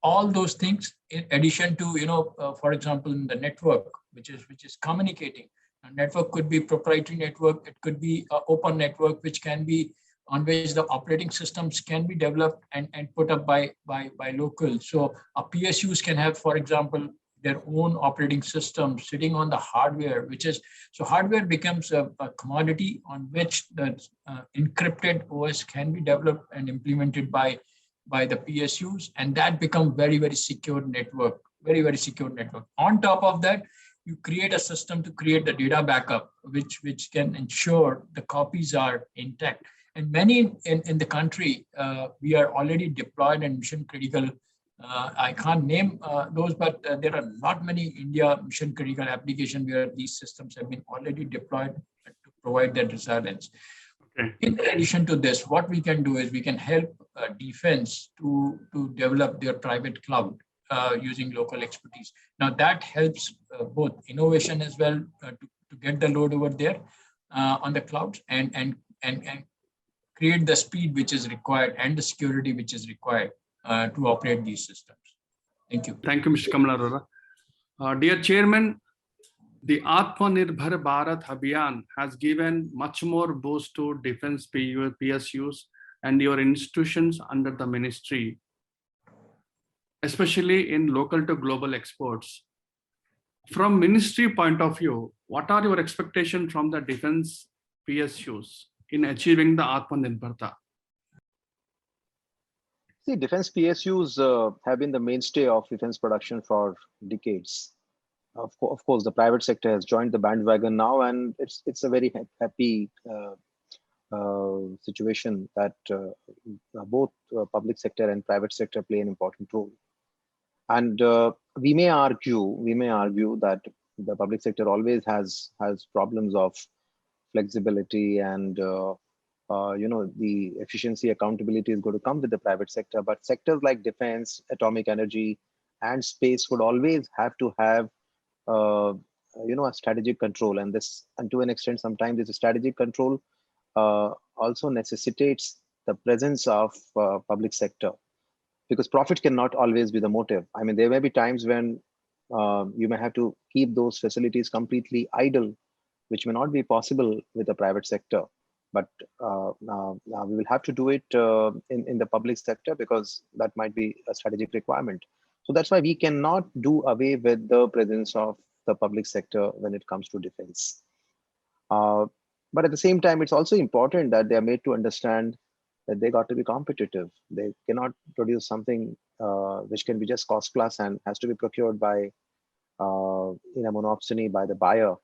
All those things, in addition to for example, in the network which is communicating. A network could be proprietary network, it could be an open network which can be on which the operating systems can be developed and put up by local. So PSUs can have, for example, their own operating system sitting on the hardware, so hardware becomes a commodity on which the encrypted OS can be developed and implemented by the PSUs, and that becomes very, very secure network very, very secure network. On top of that, you create a system to create the data backup, which can ensure the copies are intact. And many in the country, we are already deployed and mission critical. I can't name those, but there are not many India mission critical applications where these systems have been already deployed to provide that resilience. Okay. In addition to this, what we can do is we can help defense to develop their private cloud using local expertise. Now that helps both innovation as well to get the load over there on the clouds and create the speed which is required and the security which is required to operate these systems. Thank you. Thank you, Mr. Kamala Arora. Dear Chairman, the Atmanirbhar Bharat Abhiyan has given much more boost to defense PSUs and your institutions under the ministry, especially in local to global exports. From ministry point of view, what are your expectations from the defense PSUs in achieving the Atmanirbharta? See, defense PSUs have been the mainstay of defense production for decades. Of course, the private sector has joined the bandwagon now, and it's a very happy situation that both public sector and private sector play an important role. And we may argue that the public sector always has problems of flexibility and the efficiency, accountability is going to come with the private sector. But sectors like defense, atomic energy, and space would always have to have a strategic control, and to an extent sometimes this strategic control also necessitates the presence of public sector, because profit cannot always be the motive. I mean, there may be times when you may have to keep those facilities completely idle, which may not be possible with the private sector. But we will have to do it in the public sector because that might be a strategic requirement. So that's why we cannot do away with the presence of the public sector when it comes to defense. But at the same time, it's also important that they are made to understand that they got to be competitive. They cannot produce something which can be just cost plus and has to be procured by in a monopsony by the buyer.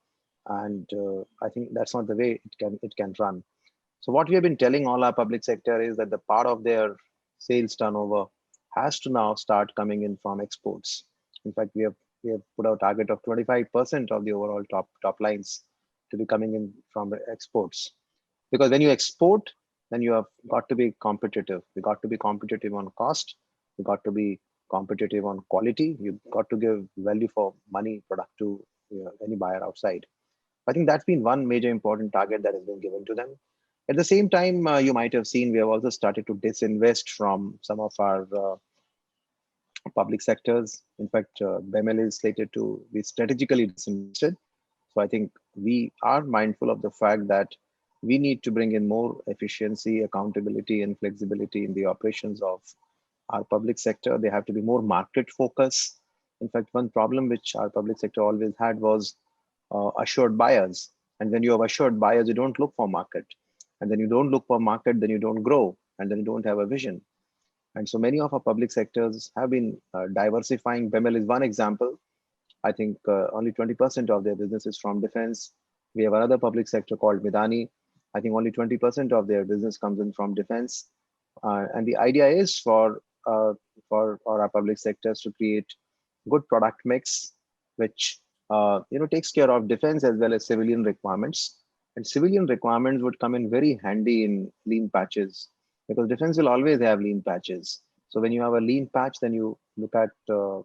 And I think that's not the way it can run. So what we have been telling all our public sector is that the part of their sales turnover has to now start coming in from exports. In fact, we have put out a target of 25% of the overall top lines to be coming in from exports. Because when you export, then you have got to be competitive. We got to be competitive on cost. We got to be competitive on quality. You've got to give value for money product to any buyer outside. I think that's been one major important target that has been given to them. At the same time, you might have seen we have also started to disinvest from some of our public sectors. In fact, BEML is slated to be strategically disinvested. So I think we are mindful of the fact that we need to bring in more efficiency, accountability, and flexibility in the operations of our public sector. They have to be more market focused. In fact, one problem which our public sector always had was assured buyers. And when you have assured buyers, you don't look for market. And then you don't look for market, then you don't grow, and then you don't have a vision. And so many of our public sectors have been diversifying. BEML is one example. I think only 20% of their business is from defense. We have another public sector called Midani. I think only 20% of their business comes in from defense. And the idea is for our public sectors to create good product mix, which takes care of defense as well as civilian requirements. And civilian requirements would come in very handy in lean patches, because defense will always have lean patches. So when you have a lean patch, then you look at the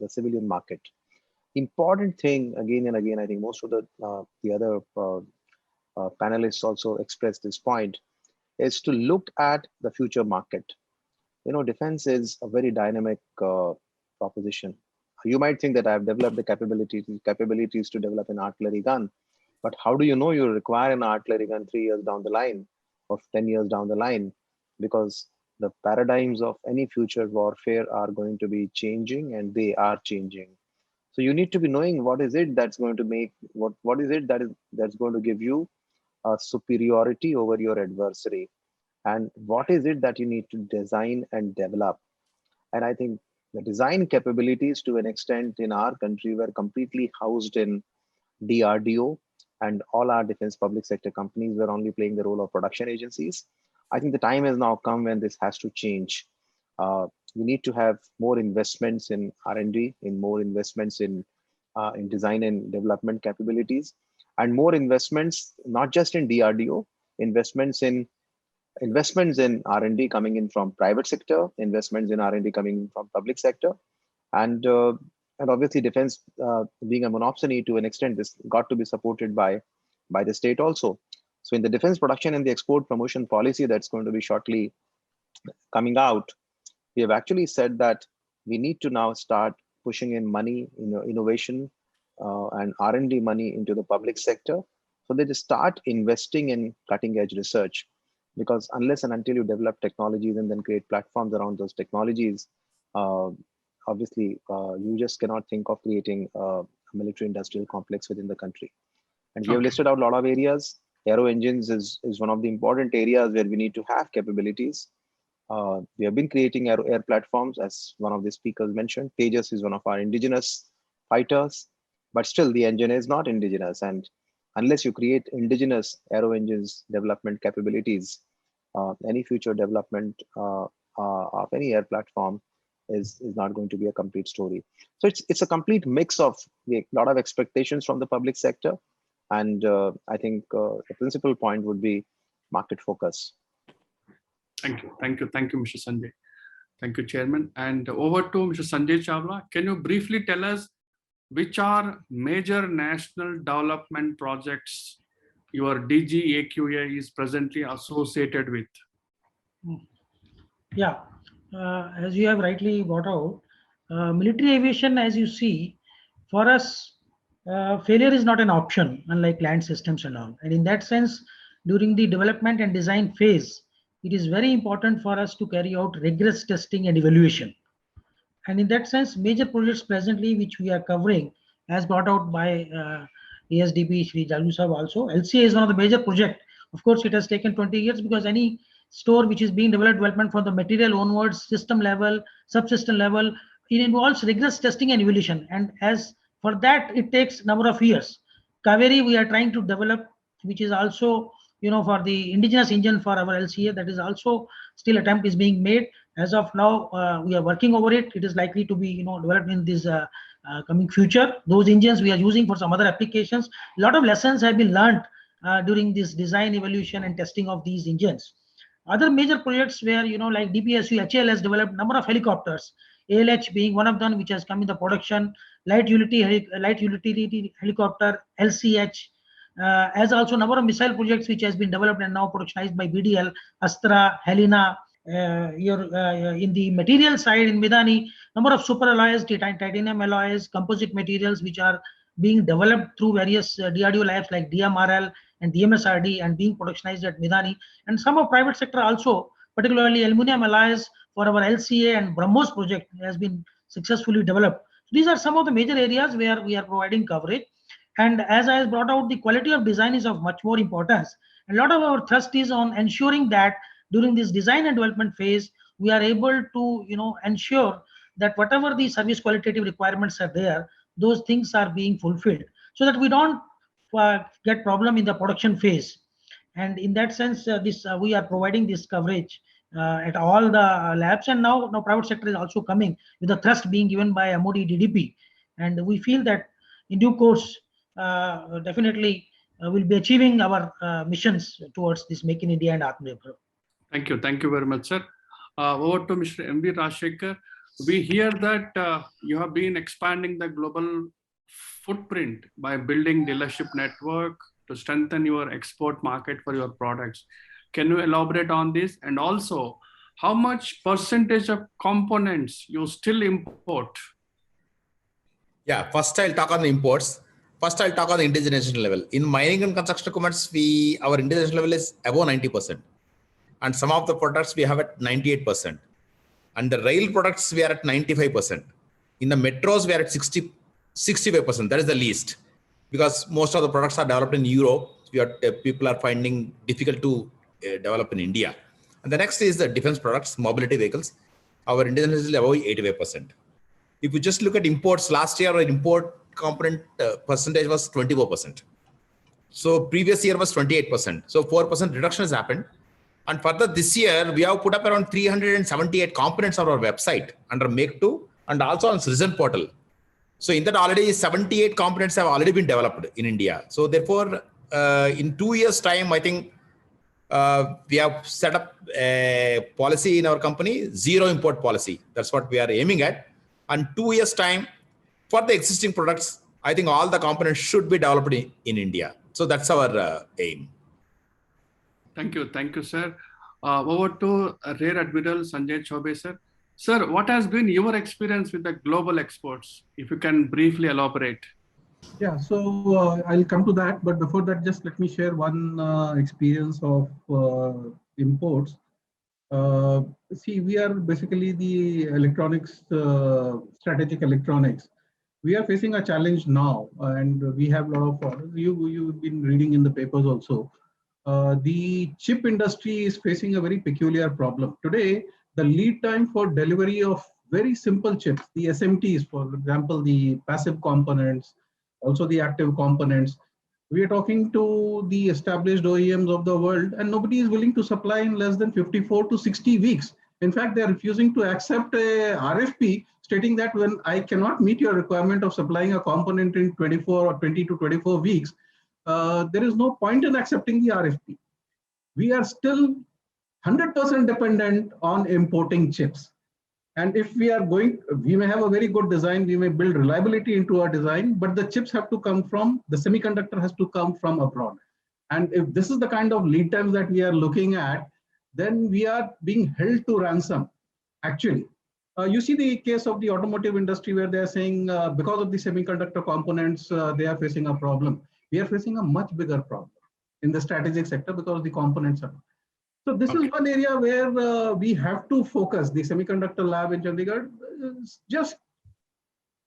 civilian market. Important thing again and again, I think most of the other panelists also expressed this point, is to look at the future market. Defense is a very dynamic proposition. You might think that I have developed the capabilities to develop an artillery gun, but how do you know you require an artillery gun 3 years down the line or 10 years down the line? Because the paradigms of any future warfare are going to be changing, and they are changing. So you need to be knowing what is it that's going to make, what is it that's going to give you a superiority over your adversary, and what is it that you need to design and develop. And I think the design capabilities to an extent in our country were completely housed in DRDO, and all our defense public sector companies were only playing the role of production agencies. I think the time has now come when this has to change. We need to have more investments in R&D, in more investments in design and development capabilities, and more investments, not just in DRDO, investments in R&D coming in from private sector, investments in R&D coming from public sector, and obviously defense being a monopsony to an extent, this got to be supported by the state also. So in the defense production and the export promotion policy that's going to be shortly coming out, we have actually said that we need to now start pushing in money, innovation and R&D money into the public sector, so they just start investing in cutting edge research. Because unless and until you develop technologies and then create platforms around those technologies, obviously you just cannot think of creating a military industrial complex within the country. And we have listed out a lot of areas. Aero engines is one of the important areas where we need to have capabilities. We have been creating air platforms, as one of the speakers mentioned. Tejas is one of our indigenous fighters, but still the engine is not indigenous. And unless you create indigenous aero engines development capabilities, any future development of any air platform is not going to be a complete story. So it's a complete mix of a lot of expectations from the public sector. And I think the principal point would be market focus. Thank you, Mr. Sanjay. Thank you, Chairman. And over to Mr. Sanjay Chawla. Can you briefly tell us which are major national development projects your DGAQA is presently associated with? Yeah, as you have rightly brought out, military aviation, as you see, for us, failure is not an option, unlike land systems and all. And in that sense, during the development and design phase, it is very important for us to carry out rigorous testing and evaluation. And in that sense, major projects presently which we are covering, as brought out by ASDB Shri Jalu Sahab also, LCA is one of the major projects. Of course, it has taken 20 years because any store which is being development from the material onwards, system level, subsystem level, it involves rigorous testing and evaluation. And as for that, it takes number of years. Kaveri, we are trying to develop, which is also, for the indigenous engine for our LCA, that is also still attempt is being made. As of now, we are working over it. It is likely to be, developed in this coming future. Those engines we are using for some other applications. A lot of lessons have been learned during this design, evaluation, and testing of these engines. Other major projects where, like DPSU, HAL has developed number of helicopters, ALH being one of them, which has come into production, light utility helicopter, LCH, as also number of missile projects which has been developed and now productionized by BDL, Astra, Helena. In the material side in Midani, number of super alloys, titanium alloys, composite materials which are being developed through various DRDO labs like DMRL and DMSRD and being productionized at Midani. And some of private sector also, particularly aluminum alloys for our LCA and BrahMos project has been successfully developed. These are some of the major areas where we are providing coverage. And as I have brought out, the quality of design is of much more importance. A lot of our thrust is on ensuring that during this design and development phase, we are able to, ensure that whatever the service qualitative requirements are there, those things are being fulfilled, so that we don't get problem in the production phase. And in that sense, we are providing this coverage at all the labs. And now private sector is also coming with the thrust being given by MOD DDP. And we feel that in due course, definitely we'll be achieving our missions towards this Make in India and Atmanirbhar. Thank you very much, sir. Over to Mr. M.V. Rajshekhar. We hear that you have been expanding the global footprint by building dealership network to strengthen your export market for your products. Can you elaborate on this? And also, how much percentage of components you still import? Yeah, first I'll talk on the imports. First, I'll talk on the indigenization level. In mining and construction equipments, our indigenization level is above 90%. And some of the products we have at 98%. And the rail products, we are at 95%. In the metros, we are at 65%. That is the least. Because most of the products are developed in Europe. People are finding difficult to develop in India. And the next is the defense products, mobility vehicles. Our indigenization is above 85%. If you just look at imports last year, our import component percentage was 24%. So previous year was 28%. So 4% reduction has happened. And further this year, we have put up around 378 components on our website under Make2 and also on Citizen portal. So in that already 78 components have already been developed in India. So therefore, in 2 years time, I think we have set up a policy in our company, zero import policy. That's what we are aiming at. And 2 years time for the existing products, I think all the components should be developed in India. So that's our aim. Thank you, sir. Over to Rear Admiral Sanjay Chaubey, sir. Sir, what has been your experience with the global exports? If you can briefly elaborate. Yeah, so I'll come to that. But before that, just let me share one experience of imports. See, we are basically the electronics, strategic electronics. We are facing a challenge now, and we have a lot of orders. You've been reading in the papers also. The chip industry is facing a very peculiar problem. Today, the lead time for delivery of very simple chips, the SMTs, for example, the passive components, also the active components, we are talking to the established OEMs of the world, and nobody is willing to supply in less than 54 to 60 weeks. In fact, they are refusing to accept a RFP stating that when I cannot meet your requirement of supplying a component in 24 or 20 to 24 weeks, there is no point in accepting the RFP. We are still 100% dependent on importing chips. And if we are going, we may have a very good design, we may build reliability into our design, but the chips have to come from, the semiconductor has to come from abroad. And if this is the kind of lead times that we are looking at, then we are being held to ransom, actually. You see the case of the automotive industry where they are saying because of the semiconductor components, they are facing a problem. We are facing a much bigger problem in the strategic sector because the components are. So this is one area where we have to focus. The semiconductor lab in Chandigarh,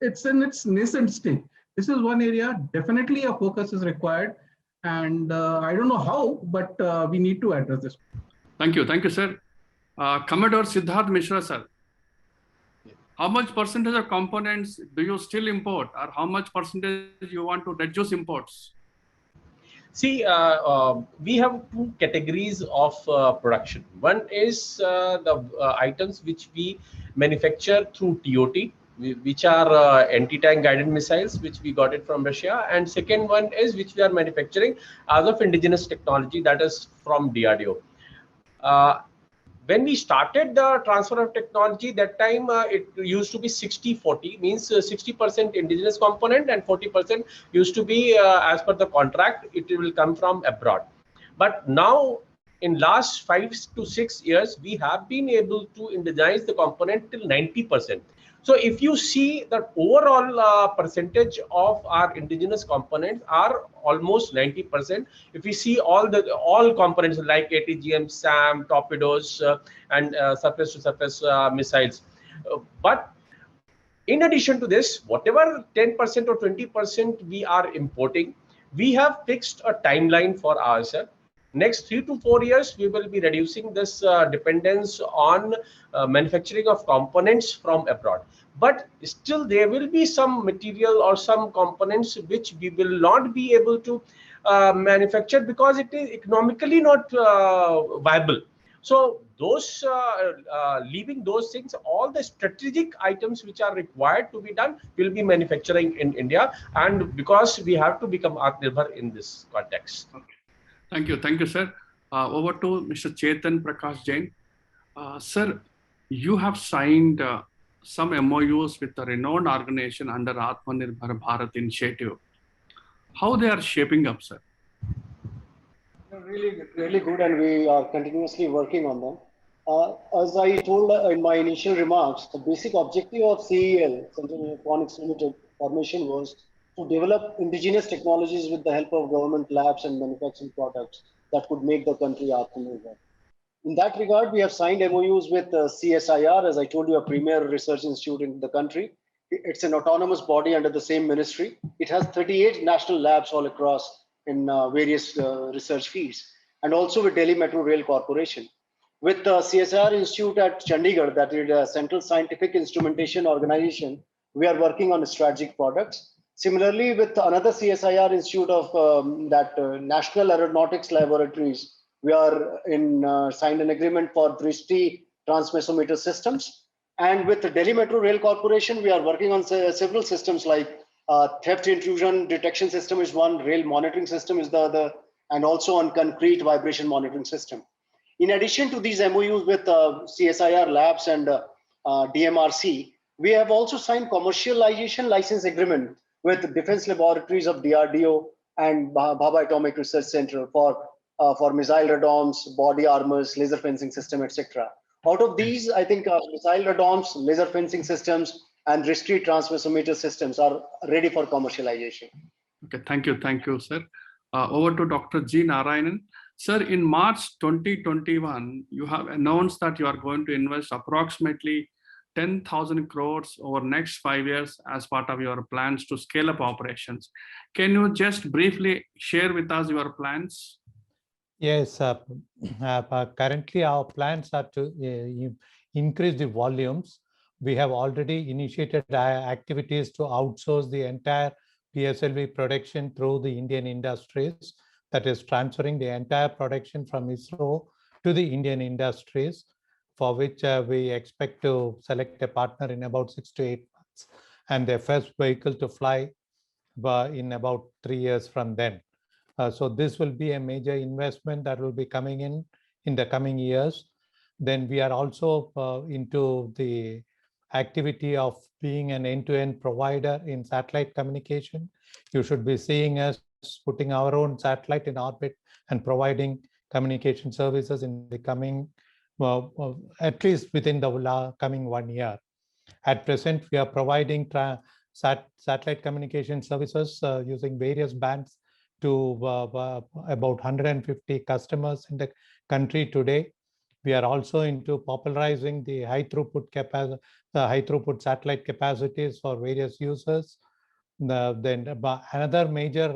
it's in its nascent state. This is one area, definitely a focus is required. And I don't know how, but we need to address this. Thank you, sir. Commodore Siddharth Mishra, sir. How much percentage of components do you still import, or how much percentage you want to reduce imports? See, we have two categories of production. One is the items which we manufacture through TOT, which are anti-tank guided missiles, which we got it from Russia. And second one is which we are manufacturing as of indigenous technology, that is from DRDO. When we started the transfer of technology, that time it used to be 60-40, means 60% indigenous component and 40% used to be as per the contract, it will come from abroad. But now in last 5 to 6 years, we have been able to indigenize the component till 90%. So if you see the overall percentage of our indigenous components are almost 90%. If we see all components like ATGM, SAM, torpedoes, and surface-to-surface missiles. But in addition to this, whatever 10% or 20% we are importing, we have fixed a timeline for ourselves. Next 3 to 4 years, we will be reducing this dependence on manufacturing of components from abroad. But still, there will be some material or some components which we will not be able to manufacture because it is economically not viable. So those leaving those things, all the strategic items which are required to be done will be manufacturing in India, and because we have to become Atmanirbhar in this context. Okay. Thank you, sir. Over to Mr. Chetan Prakash Jain. Sir, you have signed some MOUs with a renowned organization under Atmanirbhar Bharat initiative. How they are shaping up, sir? Really good, and we are continuously working on them. As I told in my initial remarks, the basic objective of CEL, Central Electronics Limited formation, was to develop indigenous technologies with the help of government labs and manufacturing products that could make the country Atmanirbhar. In that regard, we have signed MOUs with CSIR, as I told you, a premier research institute in the country. It's an autonomous body under the same ministry. It has 38 national labs all across in various research fields, and also with Delhi Metro Rail Corporation. With the CSIR Institute at Chandigarh, that is a Central Scientific Instrumentation Organization, we are working on strategic products. Similarly, with another CSIR institute of National Aeronautics Laboratories, we are signed an agreement for Drishti transmissometer systems. And with the Delhi Metro Rail Corporation, we are working on several systems like theft intrusion detection system is one, rail monitoring system is the other, and also on concrete vibration monitoring system. In addition to these MOUs with CSIR Labs and DMRC, we have also signed commercialization license agreement with Defense Laboratories of DRDO and Bhabha Atomic Research Center for missile radomes, body armors, laser fencing system, etc. Out of these, I think missile radomes, laser fencing systems, and Drishti transmissometer systems are ready for commercialization. Okay, thank you, sir. Over to Dr. G. Narayanan. Sir, in March 2021, you have announced that you are going to invest approximately 10,000 crores over next 5 years as part of your plans to scale up operations. Can you just briefly share with us your plans? Yes, currently our plans are to increase the volumes. We have already initiated activities to outsource the entire PSLV production through the Indian industries, that is transferring the entire production from ISRO to the Indian industries, for which we expect to select a partner in about 6 to 8 months, and the first vehicle to fly in about 3 years from then. So this will be a major investment that will be coming in the coming years. Then we are also into the activity of being an end-to-end provider in satellite communication. You should be seeing us putting our own satellite in orbit and providing communication services in the coming, at least within the coming 1 year. At present, we are providing satellite communication services using various bands to about 150 customers in the country today. We are also into popularizing the high throughput satellite capacities for various users. Then another major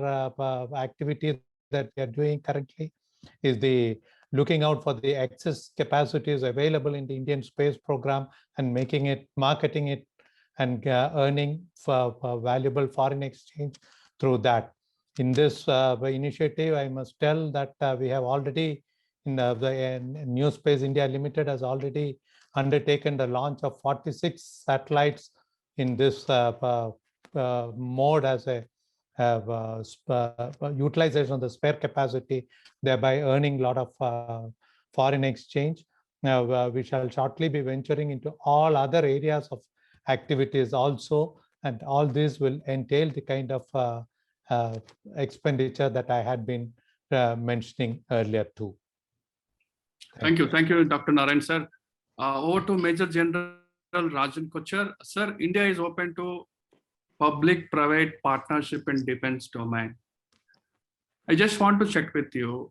activity that we are doing currently is the looking out for the excess capacities available in the Indian space program and marketing it, and earning valuable foreign exchange through that. In this initiative, I must tell that we have already, the New Space India Limited has already undertaken the launch of 46 satellites in this mode as a utilization of the spare capacity, thereby earning a lot of foreign exchange. Now, we shall shortly be venturing into all other areas of activities also, and all this will entail the kind of expenditure that I had been mentioning earlier too. Thank you, Dr. Narayan, sir. Over to Major General Rajan Kochhar. Sir, India is open to public-private partnership in defense domain. I just want to check with you,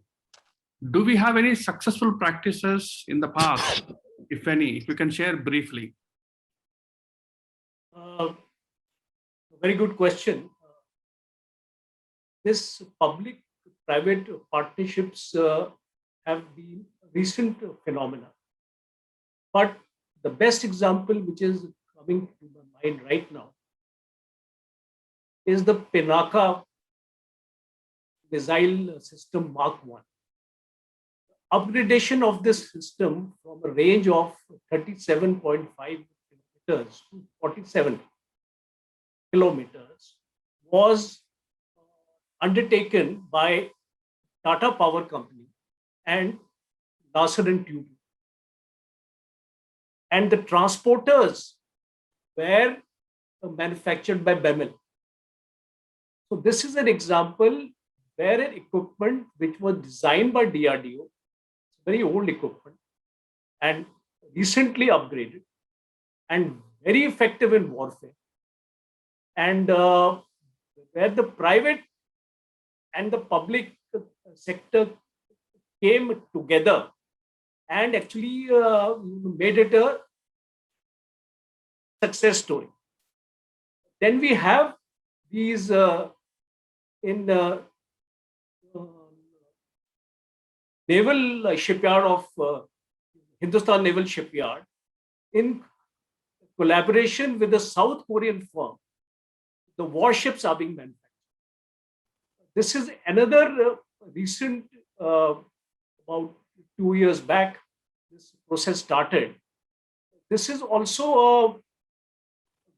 do we have any successful practices in the past, if any, if you can share briefly? Very good question. This public-private partnerships have been recent phenomena. But the best example which is coming to my mind right now is the Pinaka missile system Mark I. Upgradation of this system from a range of 37.5 kilometers to 47 kilometers was undertaken by Tata Power Company and Larsen & Toubro. And the transporters were manufactured by BEML. So this is an example where an equipment which was designed by DRDO, very old equipment, and recently upgraded, and very effective in warfare, and where the private and the public sector came together and actually made it a success story. Then we have these in naval shipyard of Hindustan Naval Shipyard in collaboration with the South Korean firm, the warships are being manufactured. This is another recent, about 2 years back, this process started. This is also a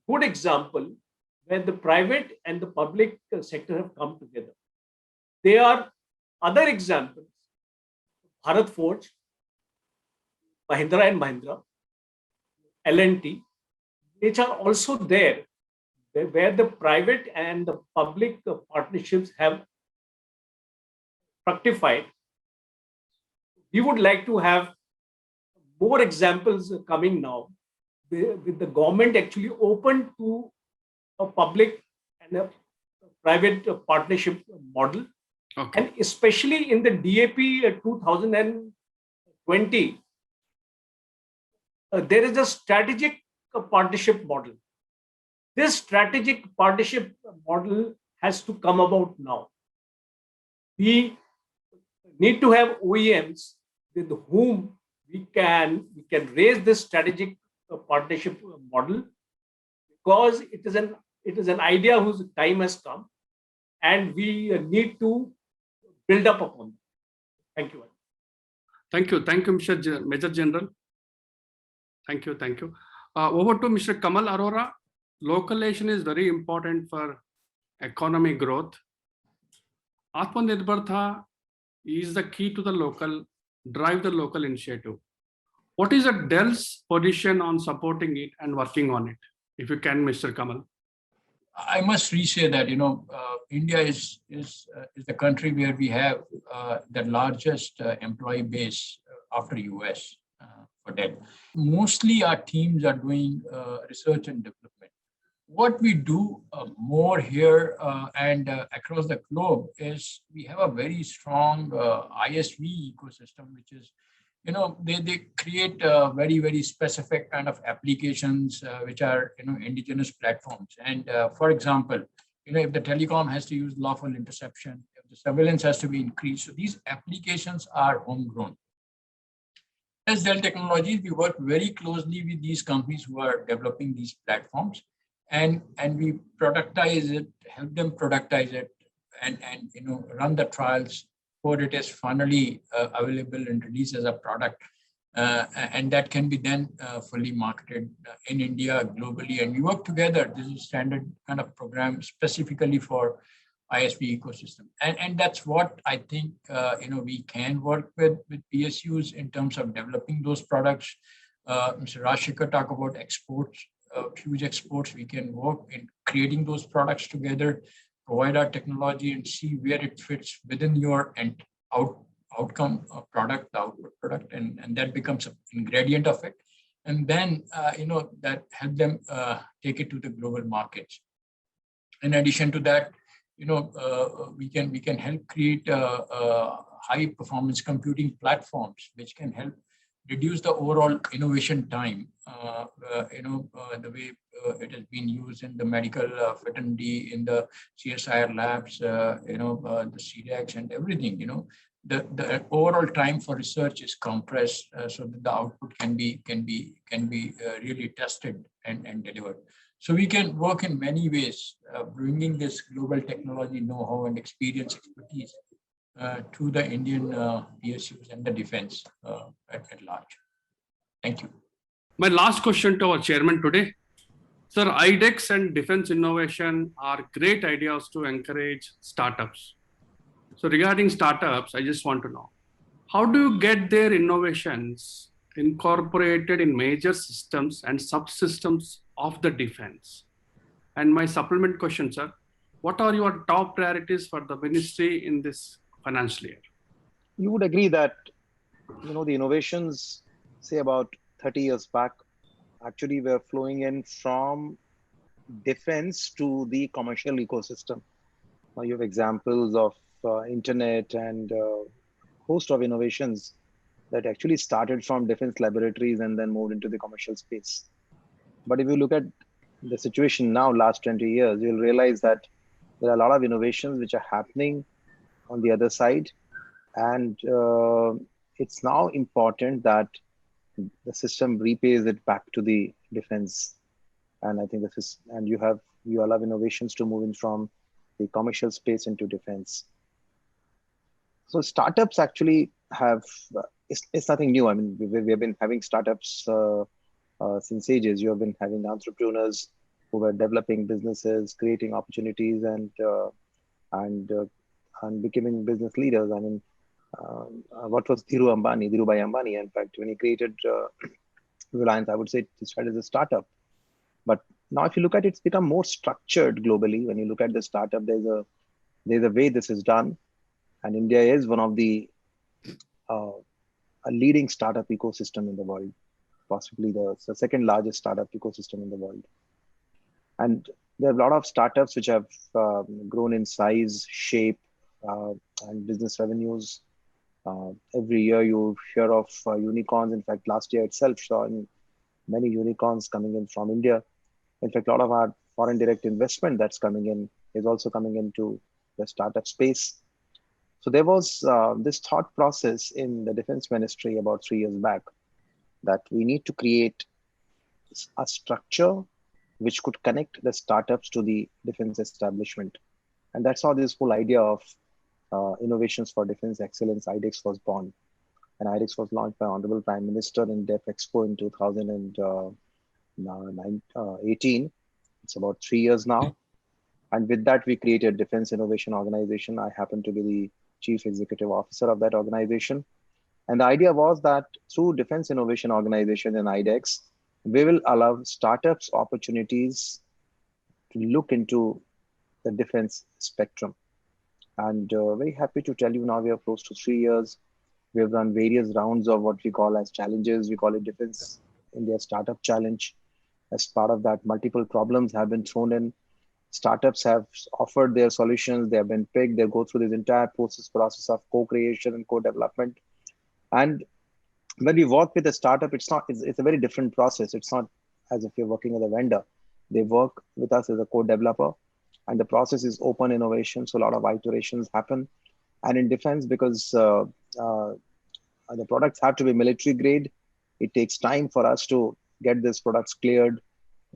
good example where the private and the public sector have come together. There are other examples, Bharat Forge, Mahindra and Mahindra, L&T, which are also there, where the private and the public partnerships have fructified. We would like to have more examples coming now, with the government actually open to a public and a private partnership model. Okay. And especially in the DAP 2020, there is a strategic partnership model. This strategic partnership model has to come about now. We need to have OEMs with whom we can raise this strategic partnership model, because it is an idea whose time has come, and we need to build up upon it. Thank you. Thank you, Mr. Major General. Thank you. Over to Mr. Kamal Arora. Localization is very important for economic growth. Atmanirbharta is the key to the local, drive the local initiative. What is Dell's position on supporting it and working on it? If you can, Mr. Kamal. I must re-say that, India is the country where we have the largest employee base after US for Dell. Mostly our teams are doing research and development. What we do more here and across the globe is we have a very strong ISV ecosystem, which is, they create very, very specific kind of applications, which are, indigenous platforms. And for example, if the telecom has to use lawful interception, if the surveillance has to be increased, so these applications are homegrown. As Dell Technologies, we work very closely with these companies who are developing these platforms, and we productize it, help them productize it, and run the trials before it is finally available and released as a product. And that can be then fully marketed in India, globally. And we work together. This is a standard kind of program specifically for ISV ecosystem. And that's what I think, we can work with PSUs in terms of developing those products. Mr. Rajshekhar talked about exports, huge exports. We can work in creating those products together, provide our technology and see where it fits within your outcome product, the output product, and that becomes an ingredient of it. And then, that help them take it to the global markets. In addition to that, we can help create high performance computing platforms, which can help reduce the overall innovation time, the way it has been used in the medical fraternity, in the CSIR labs, the CDACs and everything, the overall time for research is compressed so that the output can be really tested and delivered. So we can work in many ways, bringing this global technology know-how and expertise to the Indian PSUs and the defense at large. Thank you. My last question to our chairman today. Sir, IDEX and defense innovation are great ideas to encourage startups. So regarding startups, I just want to know, how do you get their innovations incorporated in major systems and subsystems of the defense? And my supplement question, sir, what are your top priorities for the ministry in this financial year? You would agree that, the innovations, say about 30 years back, actually were flowing in from defense to the commercial ecosystem. Now you have examples of internet and host of innovations that actually started from defense laboratories and then moved into the commercial space. But if you look at the situation now, last 20 years, you'll realize that there are a lot of innovations which are happening on the other side. And it's now important that the system repays it back to the defense And I think this is, and you allow innovations to move in from the commercial space into defense. So startups actually have, it's nothing new. I mean, we have been having startups since ages. You have been having entrepreneurs who were developing businesses, creating opportunities, and becoming business leaders. I mean, what was Dhirubhai Ambani? In fact, when he created Reliance, I would say it started as a startup. But now, if you look at it, it's become more structured globally. When you look at the startup, there's a way this is done, and India is one of the a leading startup ecosystem in the world, possibly the second largest startup ecosystem in the world. And there are a lot of startups which have grown in size, shape, and business revenues. Every year you hear of unicorns. In fact, last year itself saw many unicorns coming in from India. In fact, a lot of our foreign direct investment that's coming in is also coming into the startup space. So there was this thought process in the Defense Ministry about 3 years back that we need to create a structure which could connect the startups to the defense establishment. And that's how this whole idea of Innovations for Defense Excellence, IDEX, was born. And IDEX was launched by Honorable Prime Minister in DEF Expo in 2018. It's about 3 years now. And with that, we created Defense Innovation Organization. I happen to be the Chief Executive Officer of that organization. And the idea was that through Defense Innovation Organization and IDEX, we will allow startups opportunities to look into the defense spectrum. And very happy to tell you now we are close to 3 years. We have run various rounds of what we call as challenges. We call it Defense India Startup Challenge. As part of that, multiple problems have been thrown in. Startups have offered their solutions. They have been picked. They go through this entire process of co-creation and co-development. And when we work with a startup, it's a very different process. It's not as if you're working with a vendor. They work with us as a co-developer, and the process is open innovation. So a lot of iterations happen. And in defense, because the products have to be military grade, it takes time for us to get these products cleared,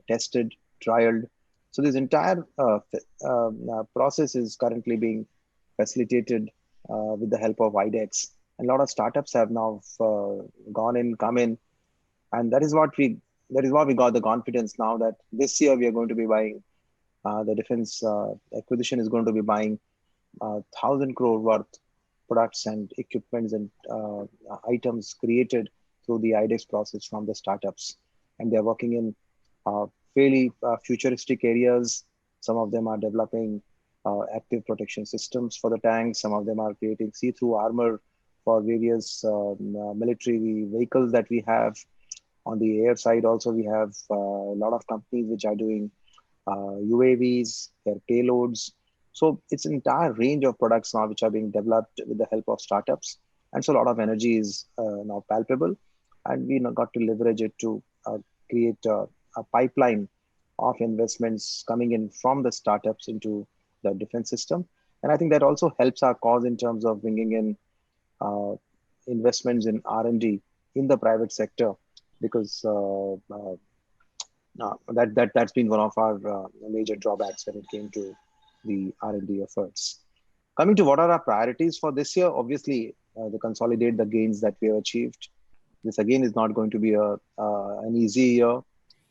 tested, trialed. So this entire process is currently being facilitated with the help of IDEX. And a lot of startups have now come in, and that is what we got the confidence now that this year we are going to be buying the defense acquisition is going to be buying 1,000 crore worth products and equipments and items created through the IDEX process from the startups, and they're working in fairly futuristic areas. Some of them are developing active protection systems for the tanks. Some of them are creating see-through armor for various military vehicles that we have. On the air side also, we have a lot of companies which are doing UAVs, their payloads. So it's an entire range of products now which are being developed with the help of startups. And so a lot of energy is now palpable, and we got to leverage it to create a pipeline of investments coming in from the startups into the defense system. And I think that also helps our cause in terms of bringing in investments in R&D in the private sector, because that's been one of our major drawbacks when it came to the R&D efforts. Coming to what are our priorities for this year, obviously, to consolidate the gains that we have achieved. This again is not going to be an easy year.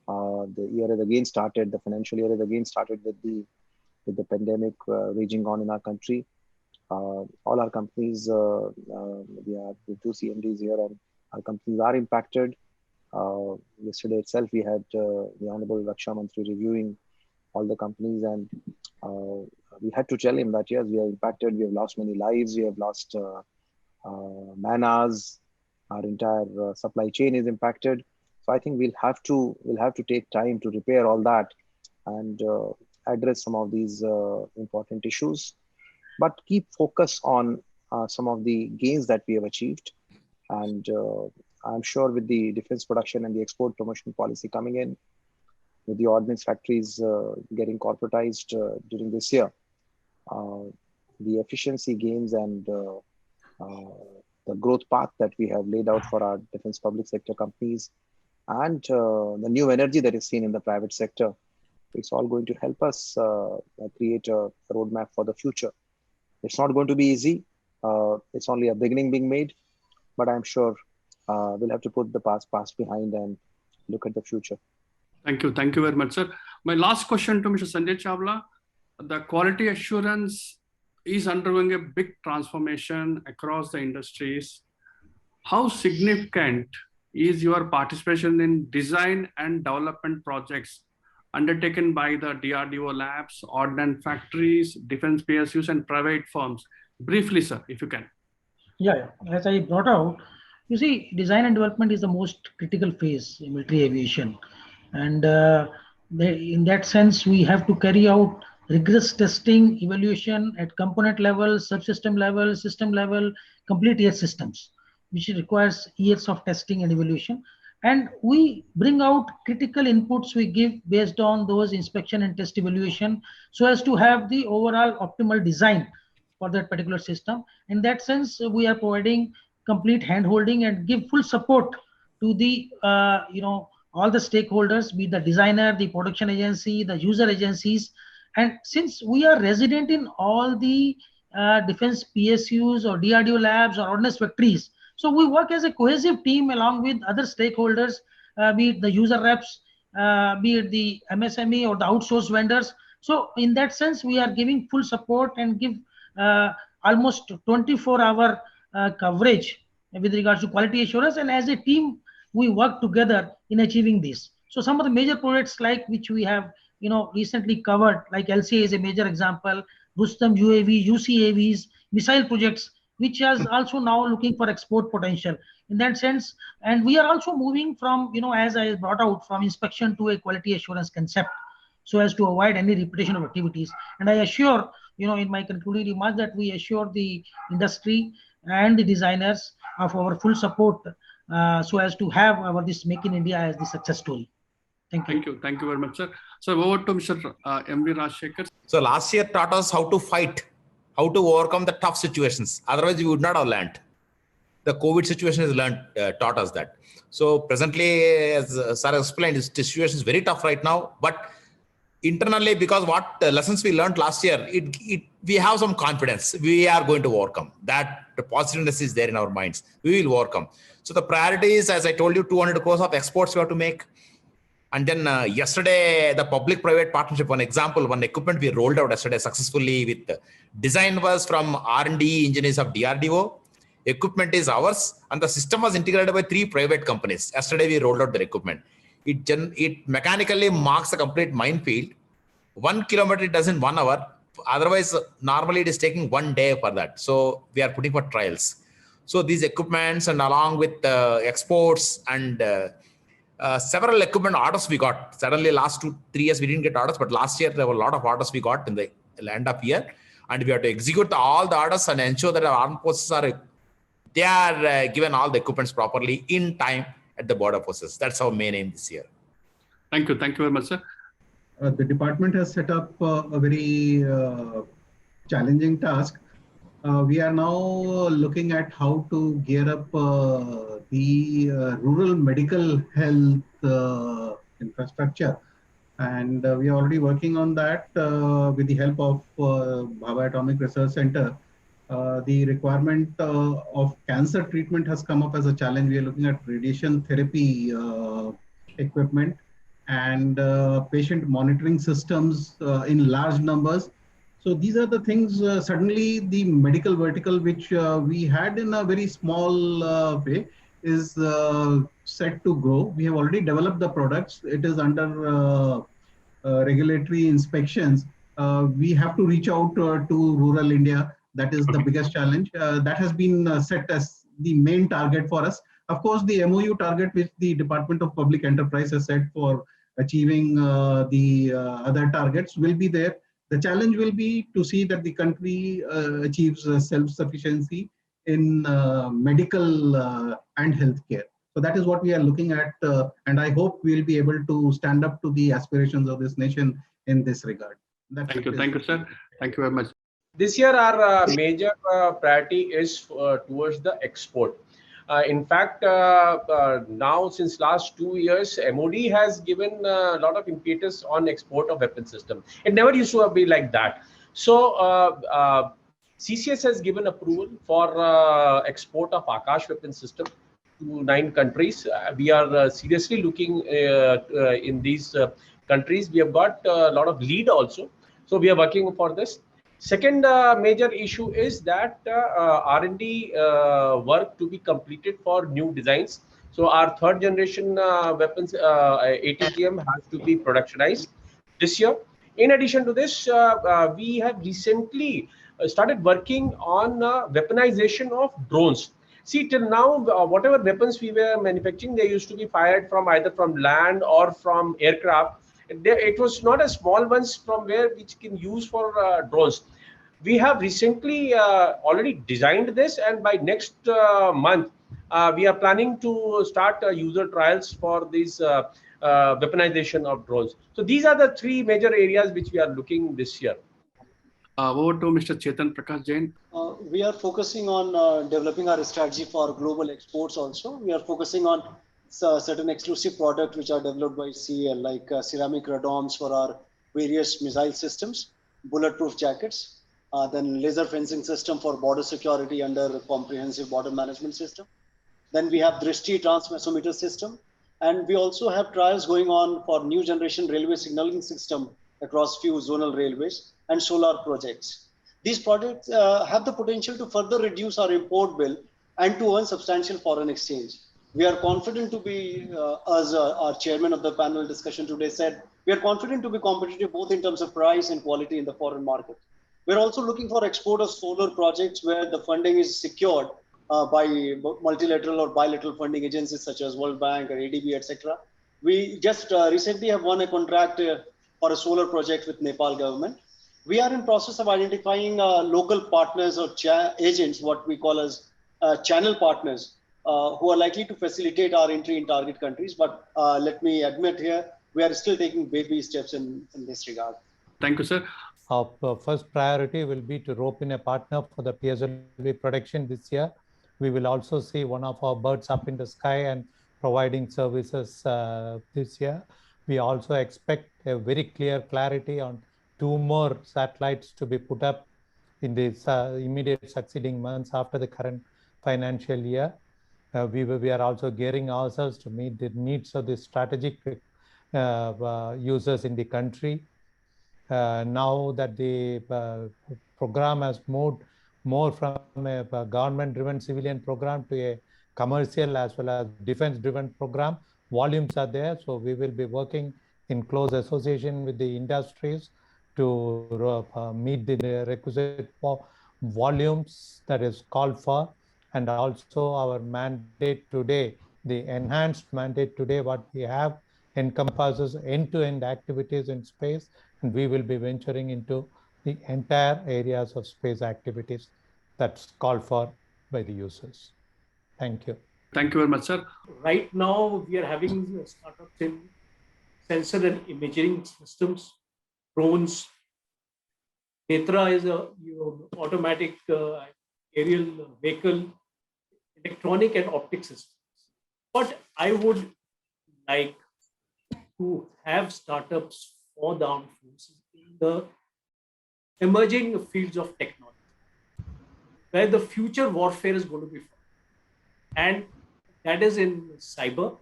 The year has again started, the financial year has again started with the pandemic raging on in our country. All our companies, we have the 2 CMDs here, and our companies are impacted. Yesterday itself, we had the Honorable Raksha Mantri reviewing all the companies, and we had to tell him that yes, we are impacted. We have lost many lives. We have lost man hours. Our entire supply chain is impacted. So I think we'll have to take time to repair all that and address some of these important issues, but keep focus on some of the gains that we have achieved. And I'm sure with the defense production and the export promotion policy coming in, with the ordnance factories getting corporatized during this year, the efficiency gains and the growth path that we have laid out for our defense public sector companies, and the new energy that is seen in the private sector. It's all going to help us create a roadmap for the future. It's not going to be easy. It's only a beginning being made, but I'm sure we'll have to put the past behind and look at the future. Thank you. Thank you very much, sir. My last question to Mr. Sanjay Chawla. The quality assurance is undergoing a big transformation across the industries. How significant is your participation in design and development projects undertaken by the DRDO labs, ordnance factories, defense PSUs, and private firms? Briefly, sir, if you can. Yeah, as I brought out, you see, design and development is the most critical phase in military aviation. And in that sense, we have to carry out rigorous testing, evaluation at component level, subsystem level, system level, complete air systems, which requires years of testing and evaluation. And we bring out critical inputs we give based on those inspection and test evaluation so as to have the overall optimal design for that particular system. In that sense, we are providing complete hand-holding and give full support to the, all the stakeholders, be the designer, the production agency, the user agencies. And since we are resident in all the defense PSUs or DRDO labs or ordnance factories, so we work as a cohesive team along with other stakeholders, be it the user reps, be it the MSME or the outsourced vendors. So in that sense, we are giving full support and give almost 24-hour coverage with regards to quality assurance. And as a team, we work together in achieving this. So some of the major projects like which we have recently covered, like LCA is a major example, Rustam UAV, UCAVs, missile projects, which is also now looking for export potential in that sense. And we are also moving from, as I brought out, from inspection to a quality assurance concept so as to avoid any repetition of activities. And I assure, in my concluding remarks that we assure the industry and the designers of our full support so as to have this Make in India as the success story. Thank you. Thank you. Thank you very much, sir. So over to Mr. M.V. Rajshekhar. So last year taught us how to fight, how to overcome the tough situations. Otherwise, we would not have learned. The COVID situation has taught us that. So presently, as sir explained, the situation is very tough right now. But internally, because what lessons we learned last year, we have some confidence. We are going to overcome. That the positiveness is there in our minds. We will overcome. So the priority is, as I told you, 200 crores of exports we have to make. And then yesterday, the public-private partnership, one example, one equipment we rolled out yesterday successfully with design was from R&D engineers of DRDO. Equipment is ours, and the system was integrated by 3 private companies. Yesterday, we rolled out their equipment. It mechanically marks a complete minefield. 1 kilometer it does in 1 hour. Otherwise, normally it is taking 1 day for that. So we are putting for trials. So these equipments and along with exports and several equipment orders we got. Suddenly last 2-3 years we didn't get orders, but last year there were a lot of orders we got in the end of year, and we have to execute all the orders and ensure that our armed forces are given all the equipments properly in time at the border forces. That's our main aim this year. Thank you. Thank you very much, sir. The department has set up a very challenging task. We are now looking at how to gear up the rural medical health infrastructure. And we are already working on that with the help of Bhabha Atomic Research Center. The requirement of cancer treatment has come up as a challenge. We are looking at radiation therapy equipment and patient monitoring systems in large numbers. So these are the things, suddenly the medical vertical, which we had in a very small way, is set to grow. We have already developed the products. It is under regulatory inspections. We have to reach out to rural India. That is the biggest challenge. That has been set as the main target for us. Of course, the MOU target which the Department of Public Enterprise has set for achieving the other targets will be there. The challenge will be to see that the country achieves self-sufficiency in medical and healthcare. So that is what we are looking at, and I hope we'll be able to stand up to the aspirations of this nation in this regard. Thank you, sir. Thank you very much. This year, our major priority is towards the export. In fact, now since last 2 years, MOD has given a lot of impetus on export of weapon system. It never used to be like that. So CCS has given approval for export of Akash weapon system to 9 countries. We are seriously looking in these countries. We have got a lot of lead also. So we are working for this. Second major issue is that R&D work to be completed for new designs. So our third generation weapons ATGM has to be productionized this year. In addition to this, we have recently started working on weaponization of drones. See, till now, whatever weapons we were manufacturing, they used to be fired from either from land or from aircraft. It was not a small ones from where which can use for drones. We have recently already designed this, and by next month, we are planning to start user trials for these weaponization of drones. So these are the 3 major areas which we are looking this year. Over to Mr. Chetan Prakash Jain. We are focusing on developing our strategy for global exports also. We are focusing on certain exclusive products which are developed by CEL, like ceramic radomes for our various missile systems, bulletproof jackets, then laser fencing system for border security under comprehensive border management system. Then we have Drishti transmassometer system. And we also have trials going on for new generation railway signaling system across few zonal railways and solar projects. These projects have the potential to further reduce our import bill and to earn substantial foreign exchange. We are confident to be, as our chairman of the panel discussion today said, we are confident to be competitive both in terms of price and quality in the foreign market. We're also looking for export of solar projects where the funding is secured by multilateral or bilateral funding agencies such as World Bank or ADB, etc. We just recently have won a contract for a solar project with Nepal government. We are in process of identifying local partners or agents, what we call as channel partners, who are likely to facilitate our entry in target countries. But let me admit here, we are still taking baby steps in this regard. Thank you, sir. Our first priority will be to rope in a partner for the PSLV production this year. We will also see one of our birds up in the sky and providing services this year. We also expect a very clear clarity on 2 more satellites to be put up in the immediate succeeding months after the current financial year. We are also gearing ourselves to meet the needs of the strategic users in the country. Now that the program has moved more from a government-driven civilian program to a commercial as well as defense-driven program, volumes are there. So we will be working in close association with the industries to meet the requisite volumes that is called for. And also our mandate today, the enhanced mandate today, what we have encompasses end-to-end activities in space, and we will be venturing into the entire areas of space activities that's called for by the users. Thank you. Thank you very much, sir. Right now, we are having startups in sensor and imaging systems, drones. Netra is a automatic aerial vehicle, electronic and optic systems. But I would like to have startups for the armed forces in the emerging fields of technology, where the future warfare is going to be fought. And that is in cyber,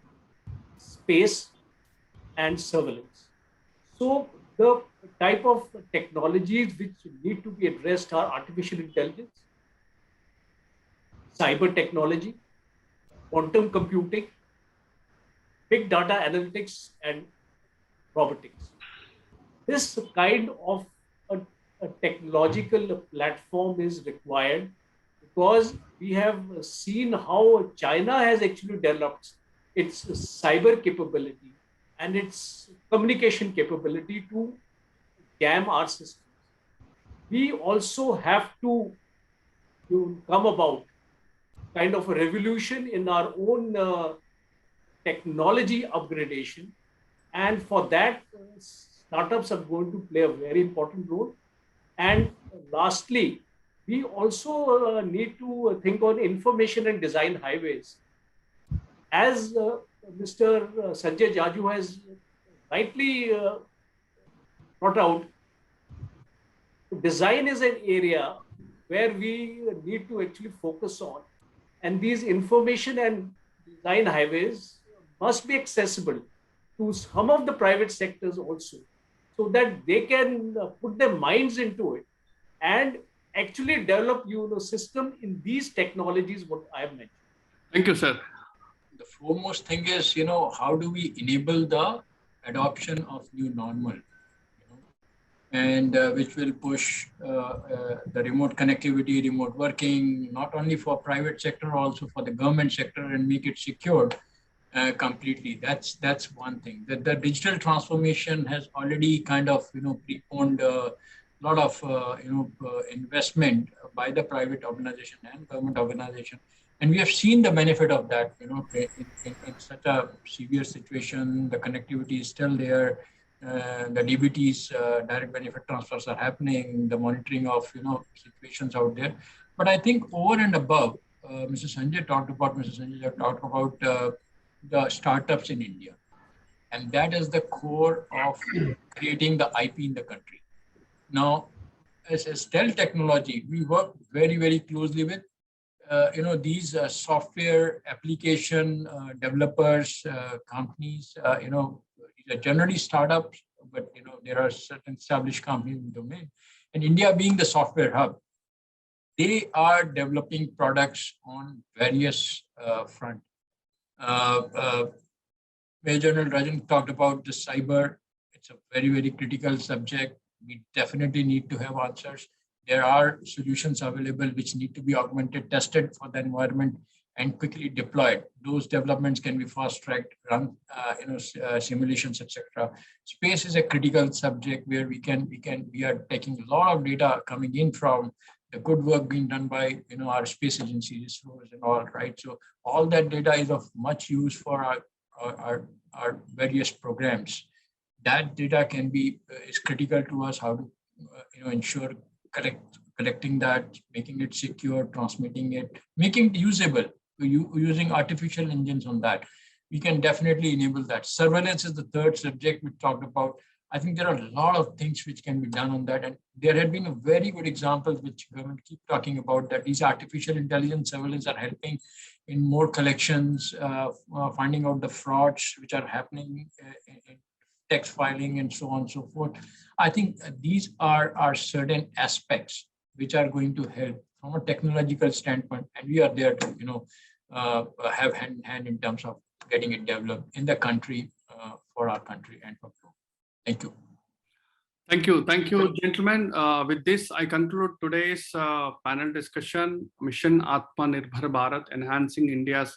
space, and surveillance. So the type of technologies which need to be addressed are artificial intelligence, cyber technology, quantum computing, big data analytics, and robotics. This kind of a technological platform is required because we have seen how China has actually developed its cyber capability and its communication capability to jam our systems. We also have to come about kind of a revolution in our own technology upgradation. And for that, startups are going to play a very important role. And lastly, we also need to think on information and design highways. As Mr. Sanjay Jaju has rightly brought out, design is an area where we need to actually focus on. And these information and design highways must be accessible to some of the private sectors also, so that they can put their minds into it and actually develop system in these technologies what I have mentioned. Thank you, sir. The foremost thing is, how do we enable the adoption of new normal, and which will push the remote connectivity, remote working, not only for private sector, also for the government sector, and make it secured completely. That's one thing. That the digital transformation has already kind of preponed a lot of investment by the private organization and government organization, and we have seen the benefit of that. In such a severe situation, the connectivity is still there. The DBTs, direct benefit transfers are happening, the monitoring of situations out there. But I think over and above, Mr. Sanjay talked about the startups in India. And that is the core of creating the IP in the country. Now, as Dell Technology, we work very, very closely with these software application developers, companies, these are generally startups, but there are certain established companies in the domain. And India being the software hub, they are developing products on various fronts. Major General Rajan talked about the cyber. It's a very, very critical subject. We definitely need to have answers. There are solutions available which need to be augmented, tested for the environment, and quickly deployed. Those developments can be fast-tracked, run, simulations, etc. Space is a critical subject where we are taking a lot of data coming in from the good work being done by our space agency, ISRO and all, right? So all that data is of much use for our various programs. That data is critical to us. How to ensure collecting that, making it secure, transmitting it, making it usable, using artificial engines on that. We can definitely enable that. Surveillance is the third subject we talked about. I think there are a lot of things which can be done on that. And there have been a very good examples which government keep talking about, that these artificial intelligence surveillance are helping in more collections, finding out the frauds which are happening in tax filing and so on and so forth. I think these are certain aspects which are going to help from a technological standpoint, and we are there to have hand in hand in terms of getting it developed in the country, for our country and for growth. Thank you. Thank you, gentlemen. With this, I conclude today's panel discussion, Mission Atmanirbhar Bharat, Enhancing India's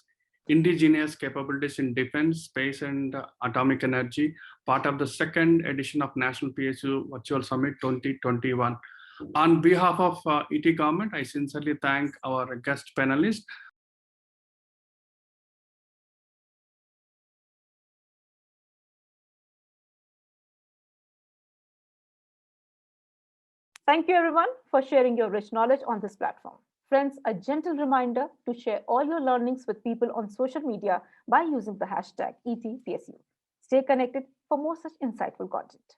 Indigenous Capabilities in Defense, Space and Atomic Energy, part of the second edition of National PSU Virtual Summit 2021. On behalf of ET government, I sincerely thank our guest panelists. Thank you everyone for sharing your rich knowledge on this platform. Friends, a gentle reminder to share all your learnings with people on social media by using the hashtag ETPSU. Stay connected for more such insightful content.